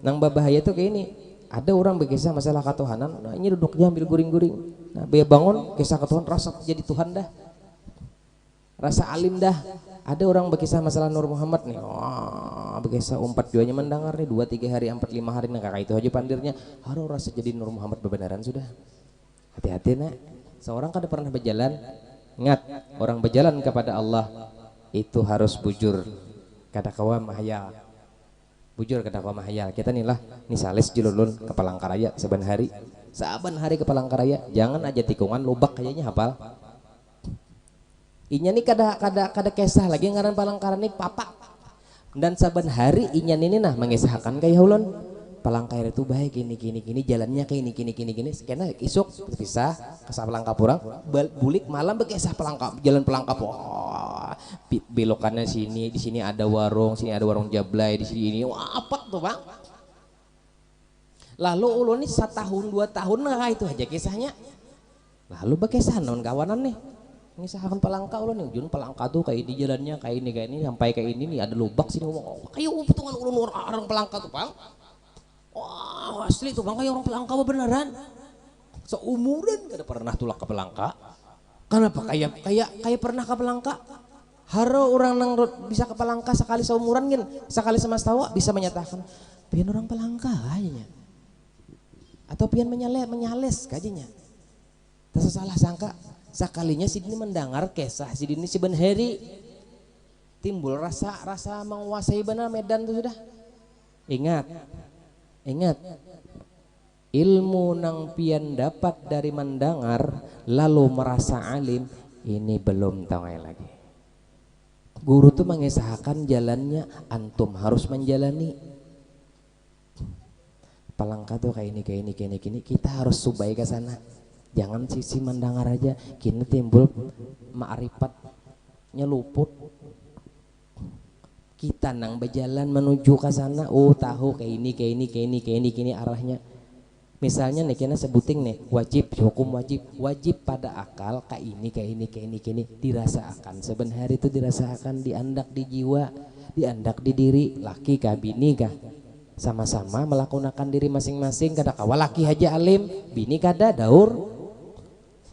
nang bahaya tuh kayak ini. Ada orang berkisah masalah ketuhanan, nah ini duduknya ambil guring-guring. Nah, biar bangun kisah ketuhanan rasa jadi Tuhan dah. Rasa alim dah. Ada orang berkisah masalah Nur Muhammad nih. Berkisah 4 juanya mendengar nih 2-3 hari 4-5 hari nah kakak itu aja pandirnya. Harus rasa jadi Nur Muhammad bebenaran sudah. Hati-hati nak. Seorang kada pernah berjalan. Ingat, orang berjalan kepada Allah itu harus bujur. Kada kawa mahayal. Bujur kada kawa mahayal. Kita nih sales jululun ke Palangkaraya saban hari ke Palangkaraya. Jangan aja tikungan lubak kayaknya hafal. Inya nih kada kisah lagi ngaran Palangkaraya nih papak. Dan saban hari inya ini mengisahkan kayak ulun. Palangkaraya itu baik gini jalannya kayak gini sekena isuk pisah ke Palangkapurang bulik malam bekesah jalan Palangkap. Belokannya sini, di sini ada warung jablay, di sini ini apa tuh bang? Lalu ulun nih 1 tahun 2 tahun nah itu aja kisahnya. Lalu bekesah non kawanan nih mengisahkan Palangka ulun nih, Jun Palangka tuh kayak di jalannya kayak ini sampai kayak ini nih ada lubak sini ngomong kayak putungan ulun orang Palangka tuh bang. Wah asli tuh bang kayak orang Palangka beneran. Seumuran kada pernah tulak ke Palangka. Kenapa kayak pernah ke Palangka? Haro orang nang bisa ke Palangka sekali seumuran gin, sekali semastawa bisa menyatakan pian orang Palangka kayaknya. Atau pian menyales kayaknya. Terus salah sangka sekalinya si dini mendengar kisah si dini si benheri timbul rasa menguasai benar medan tuh sudah. Ingat ilmu nang pian dapat dari mendengar lalu merasa alim ini belum tahu lagi. Guru tuh mengisahkan jalannya, antum harus menjalani. Palangka tuh kayak ini, kita harus subai ke sana. Jangan sisi mendengar aja, kini timbul ma'rifatnya luput. Kita nang berjalan menuju ke sana, tahu kayak ini arahnya. Misalnya nih kena sebuting nih hukum wajib pada akal kayak ini dirasakan sebenarnya itu dirasakan diandak di jiwa diandak di diri laki kah bini kah sama-sama melakukan diri masing-masing kada kawa laki aja alim bini kada daur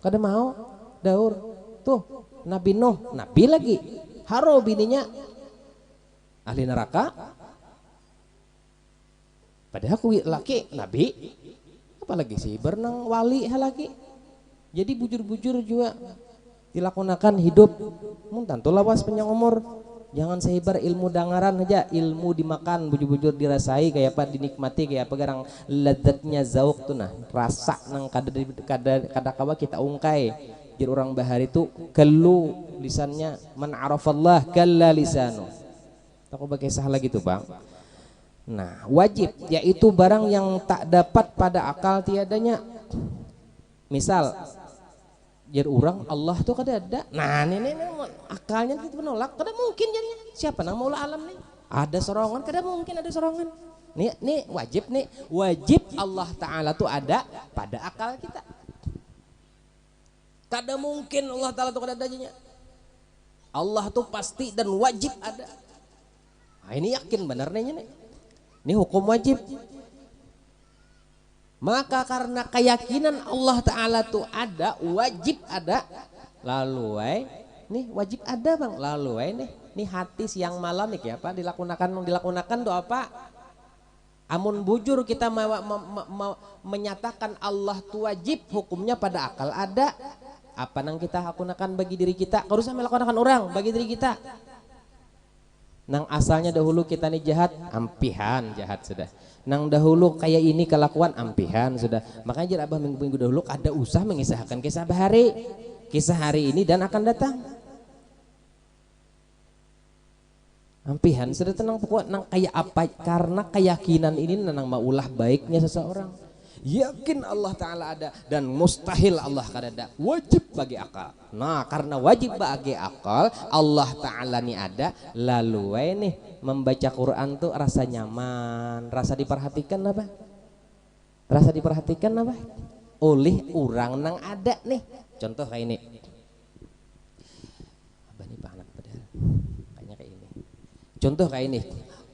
kada mau daur tuh Nabi Nuh Nabi lagi haro bininya ahli neraka padahal aku laki Nabi apalagi sih berenang wali halaki jadi bujur-bujur juga dilakukan hidup tentu lawas panjang umur jangan sehibar ilmu dangaran aja ilmu dimakan bujur-bujur dirasai kayak apa dinikmati kayak apa garang lezatnya zauk tuh nah rasa nang kada kawa kita ungkai jadi orang bahar itu kelu lisannya man arafallah kalla lisanu aku pakai salah gitu bang. Nah wajib yaitu barang yang tak dapat pada akal tiadanya. Misal jadi orang Allah tuh kada ada. Nah ini akalnya kita menolak kada mungkin jadinya. Siapa nang maula alam nih? Ada sorongan kada mungkin ada sorongan. Nih wajib Allah Ta'ala tuh ada pada akal kita. Kada mungkin Allah Ta'ala tuh kada ada jadinya. Allah tuh pasti dan wajib ada. Nah, ini yakin benar nih. Ini hukum wajib. Maka karena keyakinan Allah Ta'ala tuh ada, wajib ada, lalu nih wajib ada bang, lalu nih hati siang malam nih apa dilakukan tuh apa? Amun bujur kita menyatakan Allah tuh wajib, hukumnya pada akal ada. Apa nang kita lakukan bagi diri kita, harusnya melakukan orang bagi diri kita. Nang asalnya dahulu kita nih jahat, ampihan jahat sudah. Nang dahulu kayak ini kelakuan ampihan sudah. Makanya abah minggu-minggu dahulu ada usaha mengisahkan kisah hari ini dan akan datang. Ampihan sudah tenang pokok nang kayak apa, karena keyakinan ini nang maulah baiknya seseorang. Yakin Allah Ta'ala ada dan mustahil Allah kadada, wajib bagi akal. Nah karena wajib bagi akal, Allah Ta'ala nih ada, lalu nih membaca Quran tuh rasa nyaman, rasa diperhatikan apa? Rasa diperhatikan apa? Oleh orang nang ada nih. Contoh kayak ini. Abah nih anak padahal kayaknya kayak ini. Contoh kayak ini.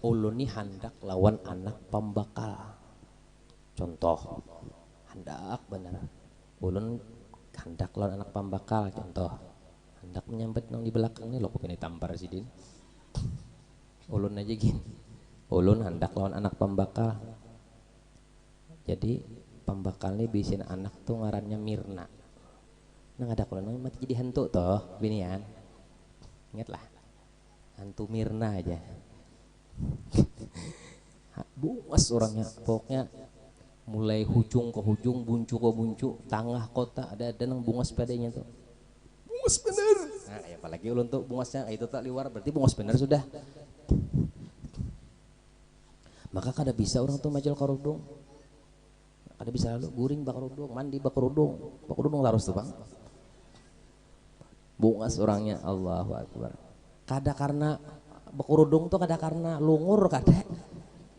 Ulun nih hendak lawan anak pembakal. Contoh, hendak bener, ulun hendak lawan anak pembakal. Contoh, hendak menyambet nang di belakang nih, lo kok ini tampar si Din. Ulun aja gini, ulun hendak lawan anak pembakal. Jadi pembakal nih bisin anak tuh ngarannya Mirna. Nang ada kalau nang mati jadi hantu toh, binian. Ingatlah, hantu Mirna aja. Bungas orangnya, pokoknya. Mulai hujung ke hujung, buncu ke buncu, tengah kota ada nang bungas sepedanya tuh. Bungas bener. Nah, apalagi ulun tuh bungasnya itu tak liwar, berarti bungas bener sudah. Maka kada bisa orang tuh majal karudung. Kada bisa lalu guring bakar udung, mandi bakar udung larus tuh bang. Bungas orangnya, Allahu Akbar. Kada karena bakar udung tuh kada karena lungur kada.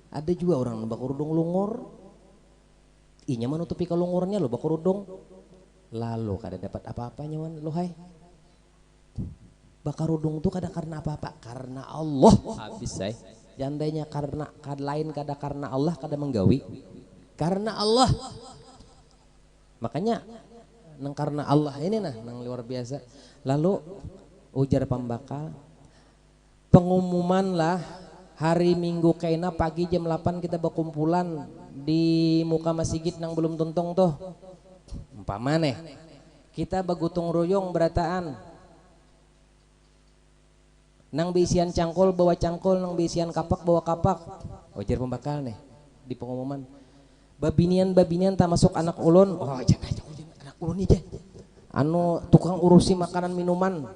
Ada juga orang bakar udung lungur. Inya menutupi kelungurnya lo bakurudung, lalu kada dapat apa-apanya wan lo hai. Bakarudung tuh kada karena apa-apa, karena Allah habis saya. Jandainya karena lain kada karena Allah kada menggawi, karena Allah. Makanya nang karena Allah ini nah nang luar biasa. Lalu ujar pembakal, pengumuman lah hari Minggu kaina pagi jam 8 kita berkumpulan di muka masjid nang belum tuntong tuh. Umpamane kita bagutong royong berataan. Nang beisian cangkol bawa cangkol, nang beisian kapak bawa kapak. Ujar pembakal nih di pengumuman. Babinian tak masuk anak ulun. Oh jangan anak ulun aja. Anu tukang urusi makanan minuman.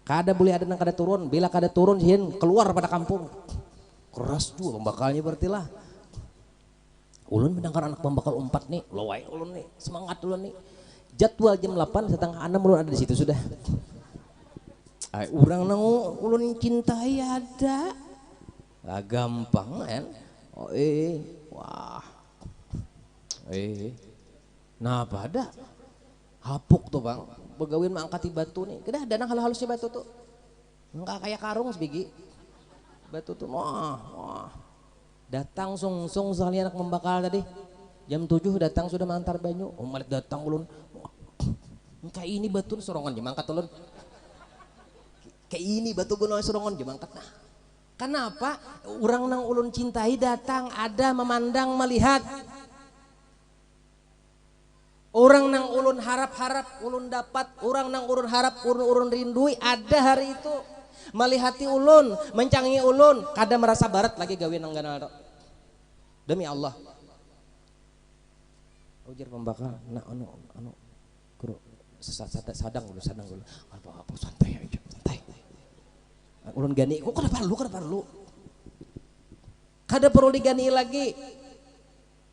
Kada boleh ada nang kada turun, bila kada turun hin keluar pada kampung. Keras juga pembakalnya berarti lah. Ulun mendengar anak pembakal 4 nih, lowai ulun nih, semangat ulun nih. Jadwal jam 8 setengah 6 ulun ada di situ sudah. Ay, urang nang ulun cintai ada. Lah gampang kan. Oh wah. Nah pada hapuk tuh bang. Begawin mangkati batu nih, kedah danang halus-halusnya batu tuh, enggak kayak karung sebiji batu tuh, wah. Datang sungsung sekali anak membakal tadi, jam 7 datang sudah mengantar banyu, malah datang ulun, kayak ini batu sorongan jemangkat ulun, kayak ini batu gunung sorongan jemangkat. Nah, kenapa? Orang nang ulun cintai datang, ada memandang melihat. Orang nang ulun harap-harap ulun dapat, orang nang ulun harap ulun rindui ada hari itu. Melihati ulun, mencangi ulun, kada merasa barat lagi gawin nang ganal. Demi Allah. Ujar pembakal, nah anu guru sadang dulu. Apa santai aja, santai. Ulun gani, kok kada perlu. Kada perlu digani lagi.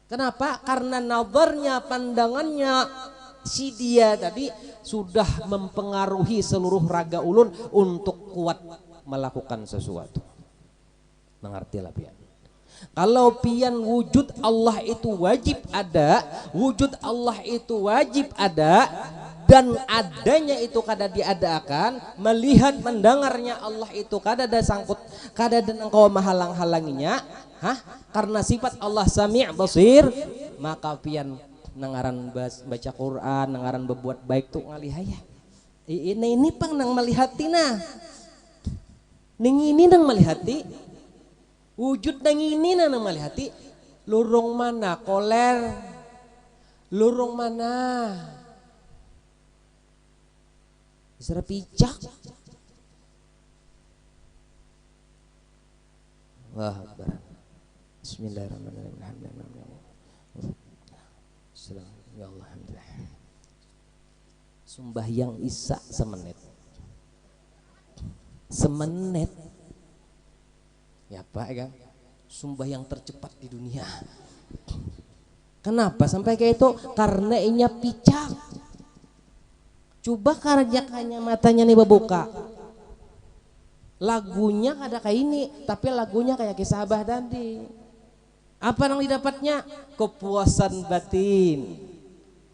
Kenapa? Karena nazarnya, pandangannya si dia tadi sudah mempengaruhi seluruh raga ulun untuk kuat melakukan sesuatu. Mengertilah pian. Kalau pian wujud Allah itu wajib ada, wujud Allah itu wajib ada, dan adanya itu kada diadakan, melihat mendengarnya Allah itu kada ada sangkut, kada ada engkau menghalang-halanginya, karena sifat Allah sami' basir, maka pian nangaran baca Quran, nangaran berbuat baik tuh ngalihaya. Ini pang nang melihatina, ini nang melihati, wujud nang ini nang melihati, lurung mana koler, lurung mana Isra picak. Wah, Akbar. Bismillahirrahmanirrahim. Ya Allah, alhamdulillah. Sembahyang Isya semenit. Semenit. Ya Pak, ya kan? Sembahyang tercepat di dunia. Kenapa sampai kayak itu? Karena inya picak. Coba karjakannya matanya nih berbuka. Lagunya ada kayak ini, tapi lagunya kayak kisah Abah tadi. Apa yang didapatnya? Kepuasan batin.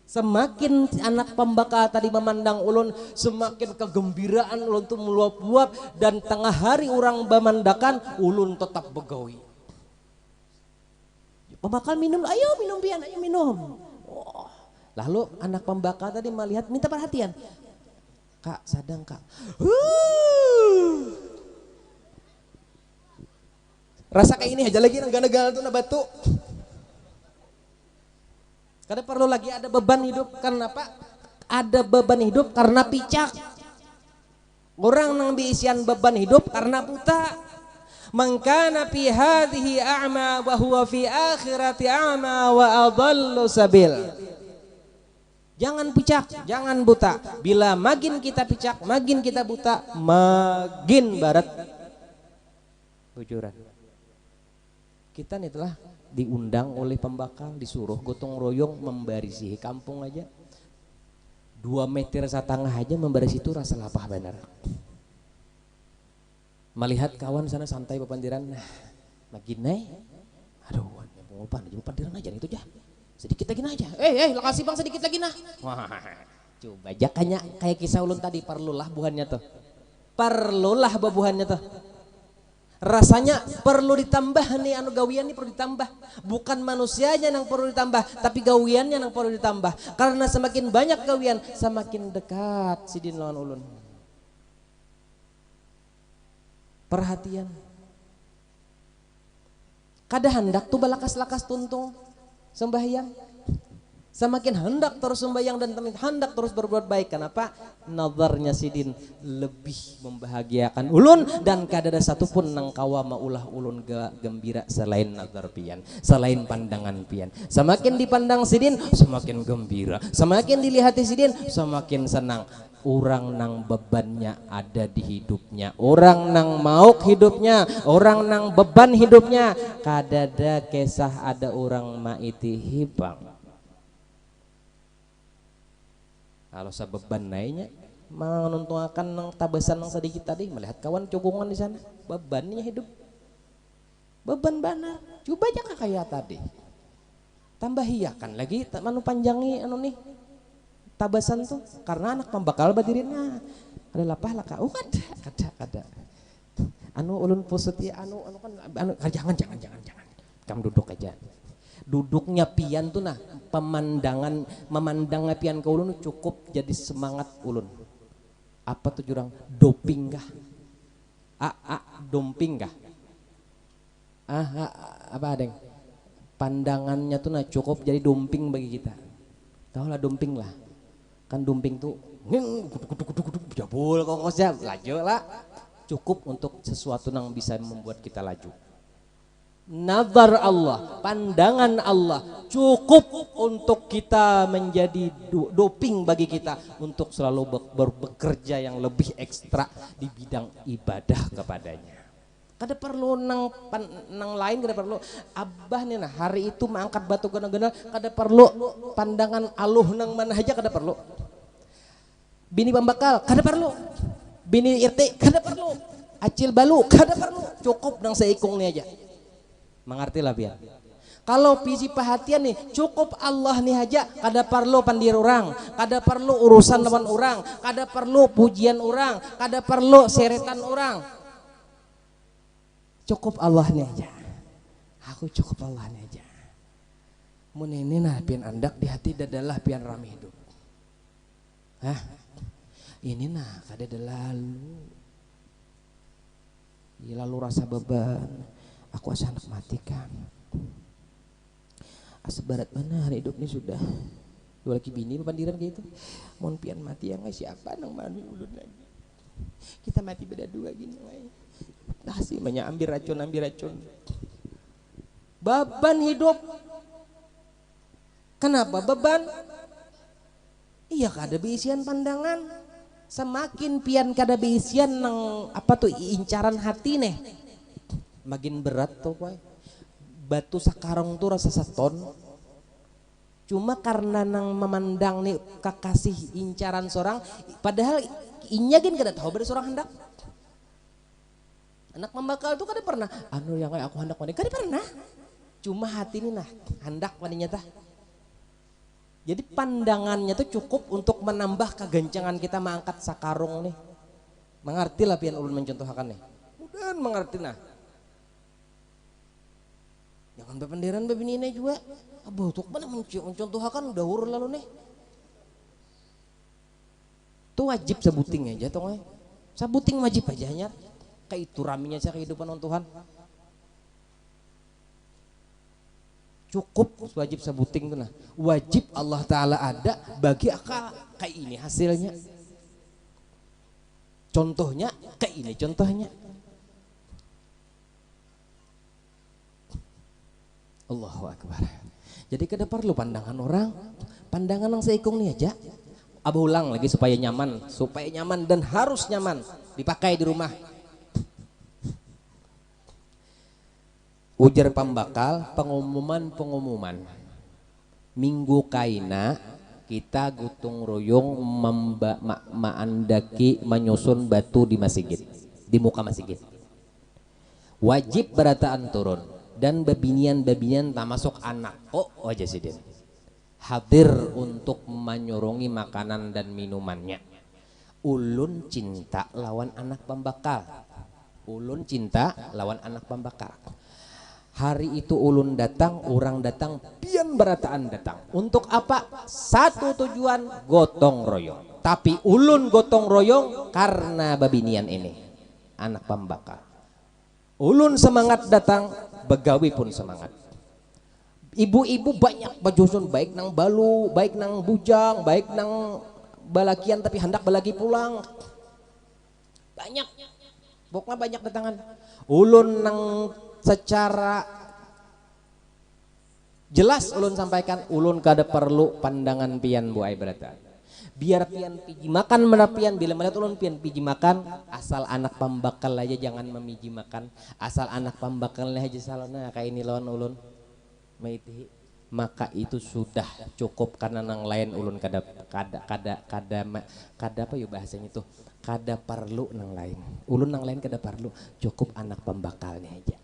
Semakin anak pembaka tadi memandang ulun, semakin kegembiraan ulun tuh meluap-luap, dan tengah hari orang memandakan ulun tetap begawi. Pembakal minum, ayo minum pian, ayo minum. Oh. Lalu anak pembakal tadi melihat, minta perhatian. Kak, sadang kak. Rasa kayak ini aja lagi negara-negara tuh batu. Kada perlu lagi ada beban hidup. Karena apa? Ada beban hidup karena picak. Orang nang diisian beban hidup karena buta. Man kana fi hadhihi a'ma wa huwa fi akhirati a'ma wa adallu sabil. Jangan picak, jangan buta. Bila makin kita picak, makin kita buta, makin barat bujuran. Kita nih telah diundang oleh pembakal, disuruh gotong royong membarisi kampung aja. 2,5 meter aja membarisi itu rasa lapah benar. Melihat kawan sana santai pepandiran, nah makin naik. Aduh, pengupan aja pepandiran aja itu aja. Sedikit lagi aja. Lokasi bang sedikit lagi nah. Wah, coba jakanya kayak kisah ulun tadi, perlulah buhannya tuh. Perlulah babuhannya tuh. Rasanya perlu ditambah nih, anu gawian nih perlu ditambah. Bukan manusianya yang perlu ditambah, tapi gawiannya yang perlu ditambah. Karena semakin banyak gawian, semakin dekat sidin lawan ulun. Perhatian. Kada hendak tuh balakas-lakas tuntung sembahyang. Semakin hendak terus sembahyang dan hendak terus berbuat baik. Kenapa? Nazarnya sidin lebih membahagiakan ulun, dan kada ada satupun nang kawa maulah ulun gembira selain nazar pian, selain pandangan pian. Semakin dipandang sidin semakin gembira, semakin dilihati sidin semakin senang. Orang nang bebannya ada di hidupnya, orang nang mauk hidupnya, orang nang beban hidupnya, kadada kisah ada orang maiti hibang. Kalau sebeban naiknya menuntungakan nang tabasan nang sedikit tadi, melihat kawan cogongan di sana, bebannya hidup, beban benar. Coba aja kayak tadi, tambah hiakan lagi, manu panjangi anu nih tabasan tuh, karena anak pembakal badirinnya ada lapah laka. Kada anu ulun pusut ya, anu kan jangan kamu duduk aja. Duduknya pian tuh nah, memandangnya pian ke ulun cukup jadi semangat ulun. Apa tuh jurang doping kah? Doping kah? Apa adeng? Pandangannya tuh nah cukup jadi doping bagi kita. Tahu lah doping lah. Kan dumping tuh jabul kokosnya laju lah, cukup untuk sesuatu yang bisa membuat kita laju. Nazar Allah, pandangan Allah cukup untuk kita menjadi doping bagi kita untuk selalu bekerja yang lebih ekstra di bidang ibadah kepadanya. Kada perlu nang lain, kada perlu abah nih nah hari itu mengangkat batu gana-gana, kada perlu pandangan aluh nang mana aja, kada perlu bini pembakal, kada perlu bini irti, kada perlu acil balu, kada perlu, cukup nang seikung nih aja. Mengerti lah biar Kalau piji perhatian nih, cukup Allah nih aja, kada perlu pandir orang, kada perlu urusan lawan orang, kada perlu pujian orang, kada perlu seretan orang. Cukup Allah nih aja. Aku cukup Allah nih aja. Mun ini nah pian andak di hati dadalah pian rame hidup. Hah? Ini nah kada ada lalu. Lalu rasa beban. Aku asa anak mati kan. Seberat mana hari hidup ini sudah dua laki bini pandiran gitu. Mohon pian mati yang siapa nang manu ulun lagi. Kita mati beda dua gini wae. Kasih banyak ambil racun. Beban hidup. Kenapa beban? Iya kada beisian pandangan. Semakin pian kada beisian nang apa tuh incaran hati nih. Makin berat tuh wae. Batu sakarong tuh rasa seton, cuma karena nang memandang nih kekasih incaran seorang, padahal inya gin kada tahu pada seorang hendak. Anak membakal tuh kada pernah anu yang kayak aku hendak wanita, kada pernah, cuma hati ini nah hendak wanita. Jadi pandangannya tuh cukup untuk menambah kegencangan kita mengangkat sakarung nih. Mengerti lah pian ulun mencontohkan nih, mudah mengerti nah. Jangan bependeran bebinina juga. Abah tuh mana mencontohkan udah huruf lalu nih. Tuh wajib sebuting aja tuh. Sebuting wajib aja nya. Kayak itu raminya saya kehidupan on Tuhan. Cukup wajib sebuting tuh nah. Wajib Allah Ta'ala ada bagi akal. Kayak ini hasilnya. Contohnya kayak ini contohnya. Allahu Akbar. Jadi kada perlu pandangan orang, pandangan yang seikung nih aja. Abah ulang lagi supaya nyaman dan harus nyaman dipakai di rumah. Ujar pembakal pengumuman. Minggu kaina kita gutung royong maandaki menyusun batu di masjid, di muka masjid. Wajib berataan turun. Dan babinian tak masuk anak aja sidin hadir untuk menyurungi makanan dan minumannya. Ulun cinta lawan anak pembakal. Hari itu ulun datang, orang datang, pian berataan datang. Untuk apa? Satu tujuan, gotong royong. Tapi ulun gotong royong karena babinian ini, anak pembakal. Ulun semangat datang, begawi pun semangat. Ibu-ibu banyak bajusun, baik nang balu, baik nang bujang, baik nang balakian tapi hendak balaki pulang. Banyak. Pokoknya banyak datangan. Ulun nang secara jelas ulun sampaikan, ulun kada perlu pandangan pian bu ai berata. Biar pian piji makan menapian, bila melihat ulun pian piji makan, asal anak pembakal aja jangan memiji makan, asal anak pembakal aja salona kayak ini lawan ulun maiti, maka itu sudah cukup. Karena nang lain ulun kada apa ya bahasanya itu, kada perlu nang lain, ulun nang lain kada perlu, cukup anak pembakalnya aja.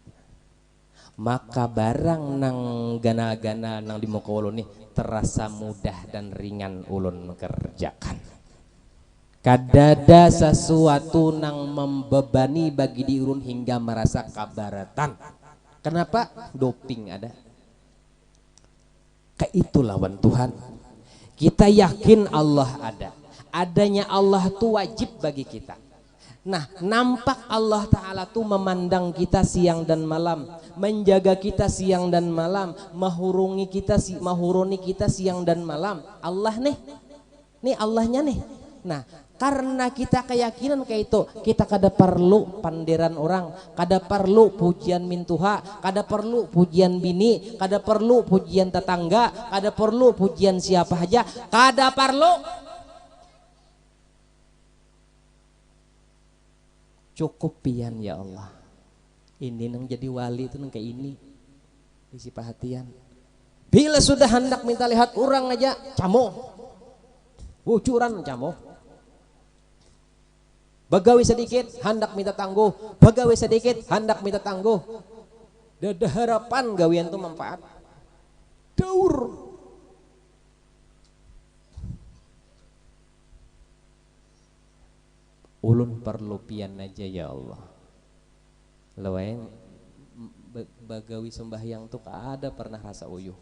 Maka barang nang gana-gana nang di muka ulun nih terasa mudah dan ringan ulun kerjakan. Kadada sesuatu nang membebani bagi di ulun hingga merasa kabaratan. Kenapa? Doping ada. Kayak itu lawan Tuhan. Kita yakin Allah ada. Adanya Allah itu wajib bagi kita. Nah, nampak Allah Ta'ala tuh memandang kita siang dan malam, menjaga kita siang dan malam, mahuruni kita siang dan malam. Allah nih Allahnya nih. Nah, karena kita keyakinan kayak itu, kita kada perlu panderan orang, kada perlu pujian mintuha, kada perlu pujian bini, kada perlu pujian tetangga, kada perlu pujian siapa aja, kada perlu. Cukup pian ya Allah. Ini nang jadi wali itu nang kayak ini. Isi perhatian. Bila sudah hendak minta lihat orang aja, camoh. Wucuran camoh. Begawi sedikit hendak minta tangguh, begawi sedikit hendak minta tangguh. Ada harapan gawian itu manfaat. daur. Ulun perlu pian aja ya Allah. Lawan bagawi sembahyang tuh ada pernah rasa uyuh.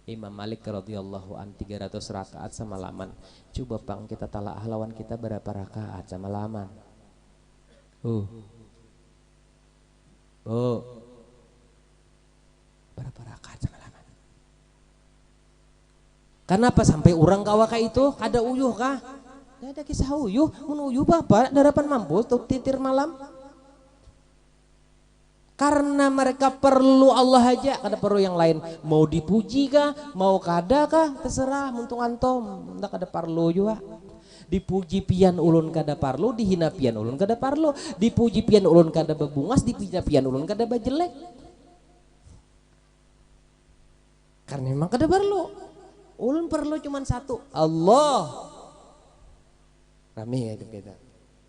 Imam Malik radhiyallahu an 300 rakaat semalaman. Coba pang kita talaah lawan kita berapa rakaat semalaman. Berapa rakaat semalaman? Kenapa sampai orang kawa ka itu ada uyuh kah? Ada kisah uyuh, mun uyuh bapak darapan mampu tuh titir malam. Karena mereka perlu Allah aja, kada perlu yang lain. Mau dipuji kah, mau kada kah, terserah muntung antom. Ndak kada perlu juga. Dipuji pian ulun kada parlu, dihina pian ulun kada parlu. Dipuji pian ulun kada bebungas, dihina pian ulun kada bajelek. Karena memang kada perlu. Ulun perlu cuman satu, Allah. Rame ya hidup kita.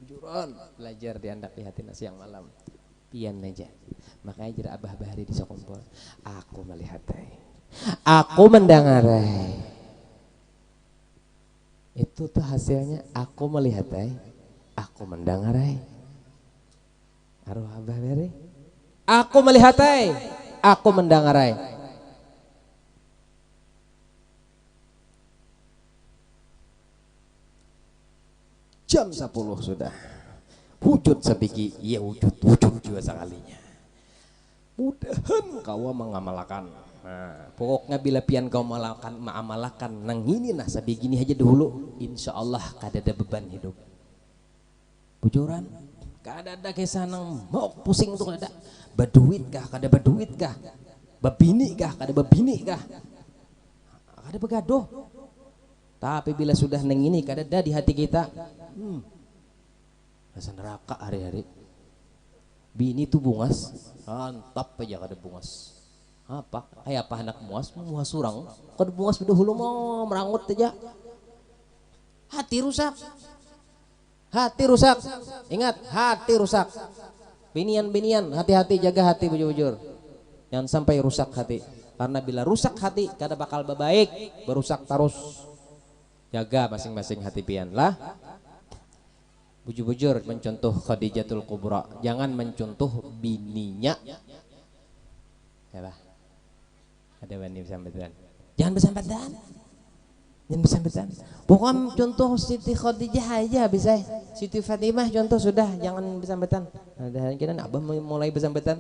Juran belajar diandak di hati siang malam. Pian aja. Makanya jera abah bahari di Sokumpul. Aku melihatai. Aku mendengarai. Itu tuh hasilnya aku melihatai. Aku mendengarai. Aruh abah bahari. Aku melihatai. Aku mendengarai. Jam 10 sudah. Wujud sebiji, iya wujud juga sekalinya. Mudahan kau mengamalkan. Nah, pokoknya bila pian kau mengamalkan nang ini nah sabegini aja dulu, insya Allah kada ada beban hidup. Bujuran, kada ada kisah nang mau pusing tuh kada. Baduit kah, kada baduit kah? Babini kah, kada babini kah? Kada begaduh. Tapi bila sudah nang ini kada ada di hati kita. Rasa neraka hari-hari. Bini tuh bungas, antap aja kada bungas. Apa? Kayak apa anak muas surang. Kada bungas dahulu mau merangut aja. Hati rusak. Hati rusak. Ingat, hati rusak. Binian, hati-hati, jaga hati bujur-bujur. Jangan sampai rusak hati. Karena bila rusak hati, kada bakal baik, berusak terus. Jaga masing-masing hati pian lah. Bujur-bujur mencontoh Khadijatul Kubra, jangan mencontoh bininya. Ya bah. Ada bani bersambatan. Jangan bersambatan. Jangan bersambatan. Pokoknya contoh Siti Khadijah aja bisa. Siti Fatimah contoh sudah, jangan bersambatan. Ada kira abah mulai bersambatan.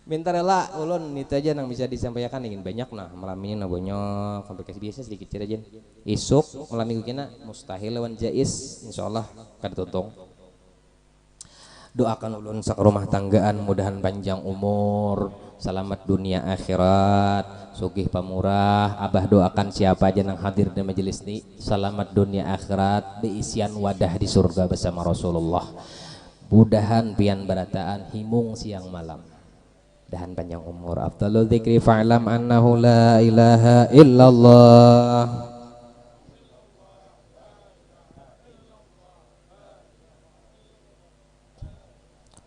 Minta rela ulun itu aja yang bisa disampaikan ingin banyak nah malam ini nah banyak komplikasi biasa sedikit aja isuk malam minggu kena mustahil lawan jais insyaallah kada tutung. Doakan ulun sak rumah tanggaan mudahan panjang umur selamat dunia akhirat sugih pamurah. Abah doakan siapa aja yang hadir di majelis ini selamat dunia akhirat diisian wadah di surga bersama Rasulullah. Mudahan pian barataan himung siang malam dahan panjang umur. Afdalul dzikri fa'lam annahu la ilaha illallah.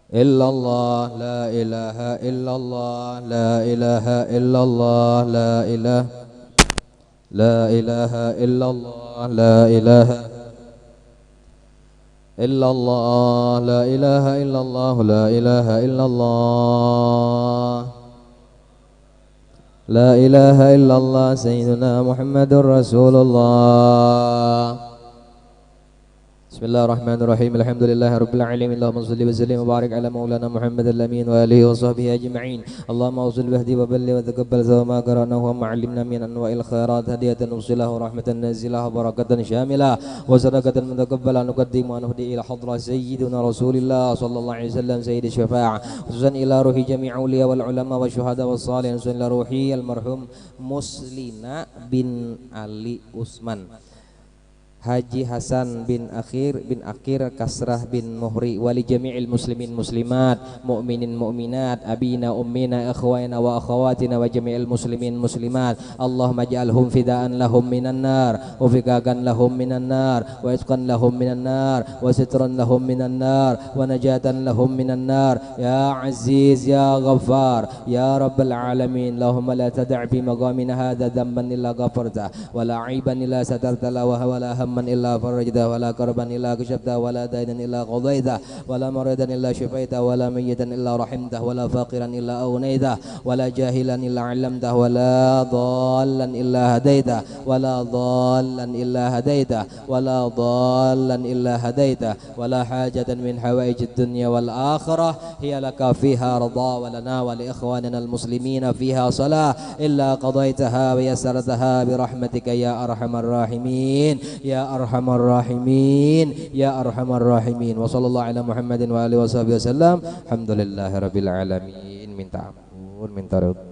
Illallah la ilaha illallah la ilaha illallah la ilaha illallah la ilaha illallah la ilaha illallah la ilaha illallah la ilaha illallah sayyiduna Muhammadur Rasulullah. Bismillahirrahmanirrahim. Alhamdulillahirabbil alamin. Allahumma shalli wa sallim wa barik ala maulana Muhammad al-amin wa alihi wa sahbihi ajma'in. Allahumma awsil wahdi wa balli wa taqabbal sama qara'nahu wa ma'allimna min anwa'il khairat hadiyatan usilahu rahmatan nazilah wa barakatan syamilah wa sadaqatan mutaqabbalah nuqaddimu wa nuhdi ila hadra sayyidina Rasulillah sallallahu alaihi wasallam sayyidi syafa'a khususan ila ruhi jami' awliya wal ulama wa syuhada was salihin ila ruhi al marhum Muslina bin Ali Usman. Haji Hasan bin Akhir Kasrah bin Muhri wali jami'il muslimin muslimat mu'minin mu'minat abina ummina ikhwana wa akhawatina wa jami'il muslimin muslimat Allahumma ij'alhum fidaan lahum minan nar wa fikakan lahum minan nar wa itqan lahum minan nar wa sitran lahum minan nar wa najatan lahum minan nar ya aziz ya ghaffar ya rabbal alamin Allahumma la tada' fi maqamina hadha dhanban illa ghafarta wa la 'aiban illa satarta wa la hamman illa farajta wa la karban illa kashafta wa la daynan illa qadaita wa la maridan illa shifaita wa la mayyitan illa rahimta wa la faqiran illa aghnayta wa la jahilan illa 'allamta wa la dhallan illa hadaita wa la dhallan illa hadaita wa la dhallan illa hadaita wa la hajatan min hawaijid dunya wal akhirah hiya laka fiha radha wa lana wa li ikhwanina al muslimina fiha salah illa qadaitaha wa yassartaha bi rahmatika ya arhamar rahimin ya arhamar rahimin ya arhamar rahimin wa sallallahu ala Muhammadin wa alihi wasallam alhamdulillahirabbil alamin minta ampun minta ridha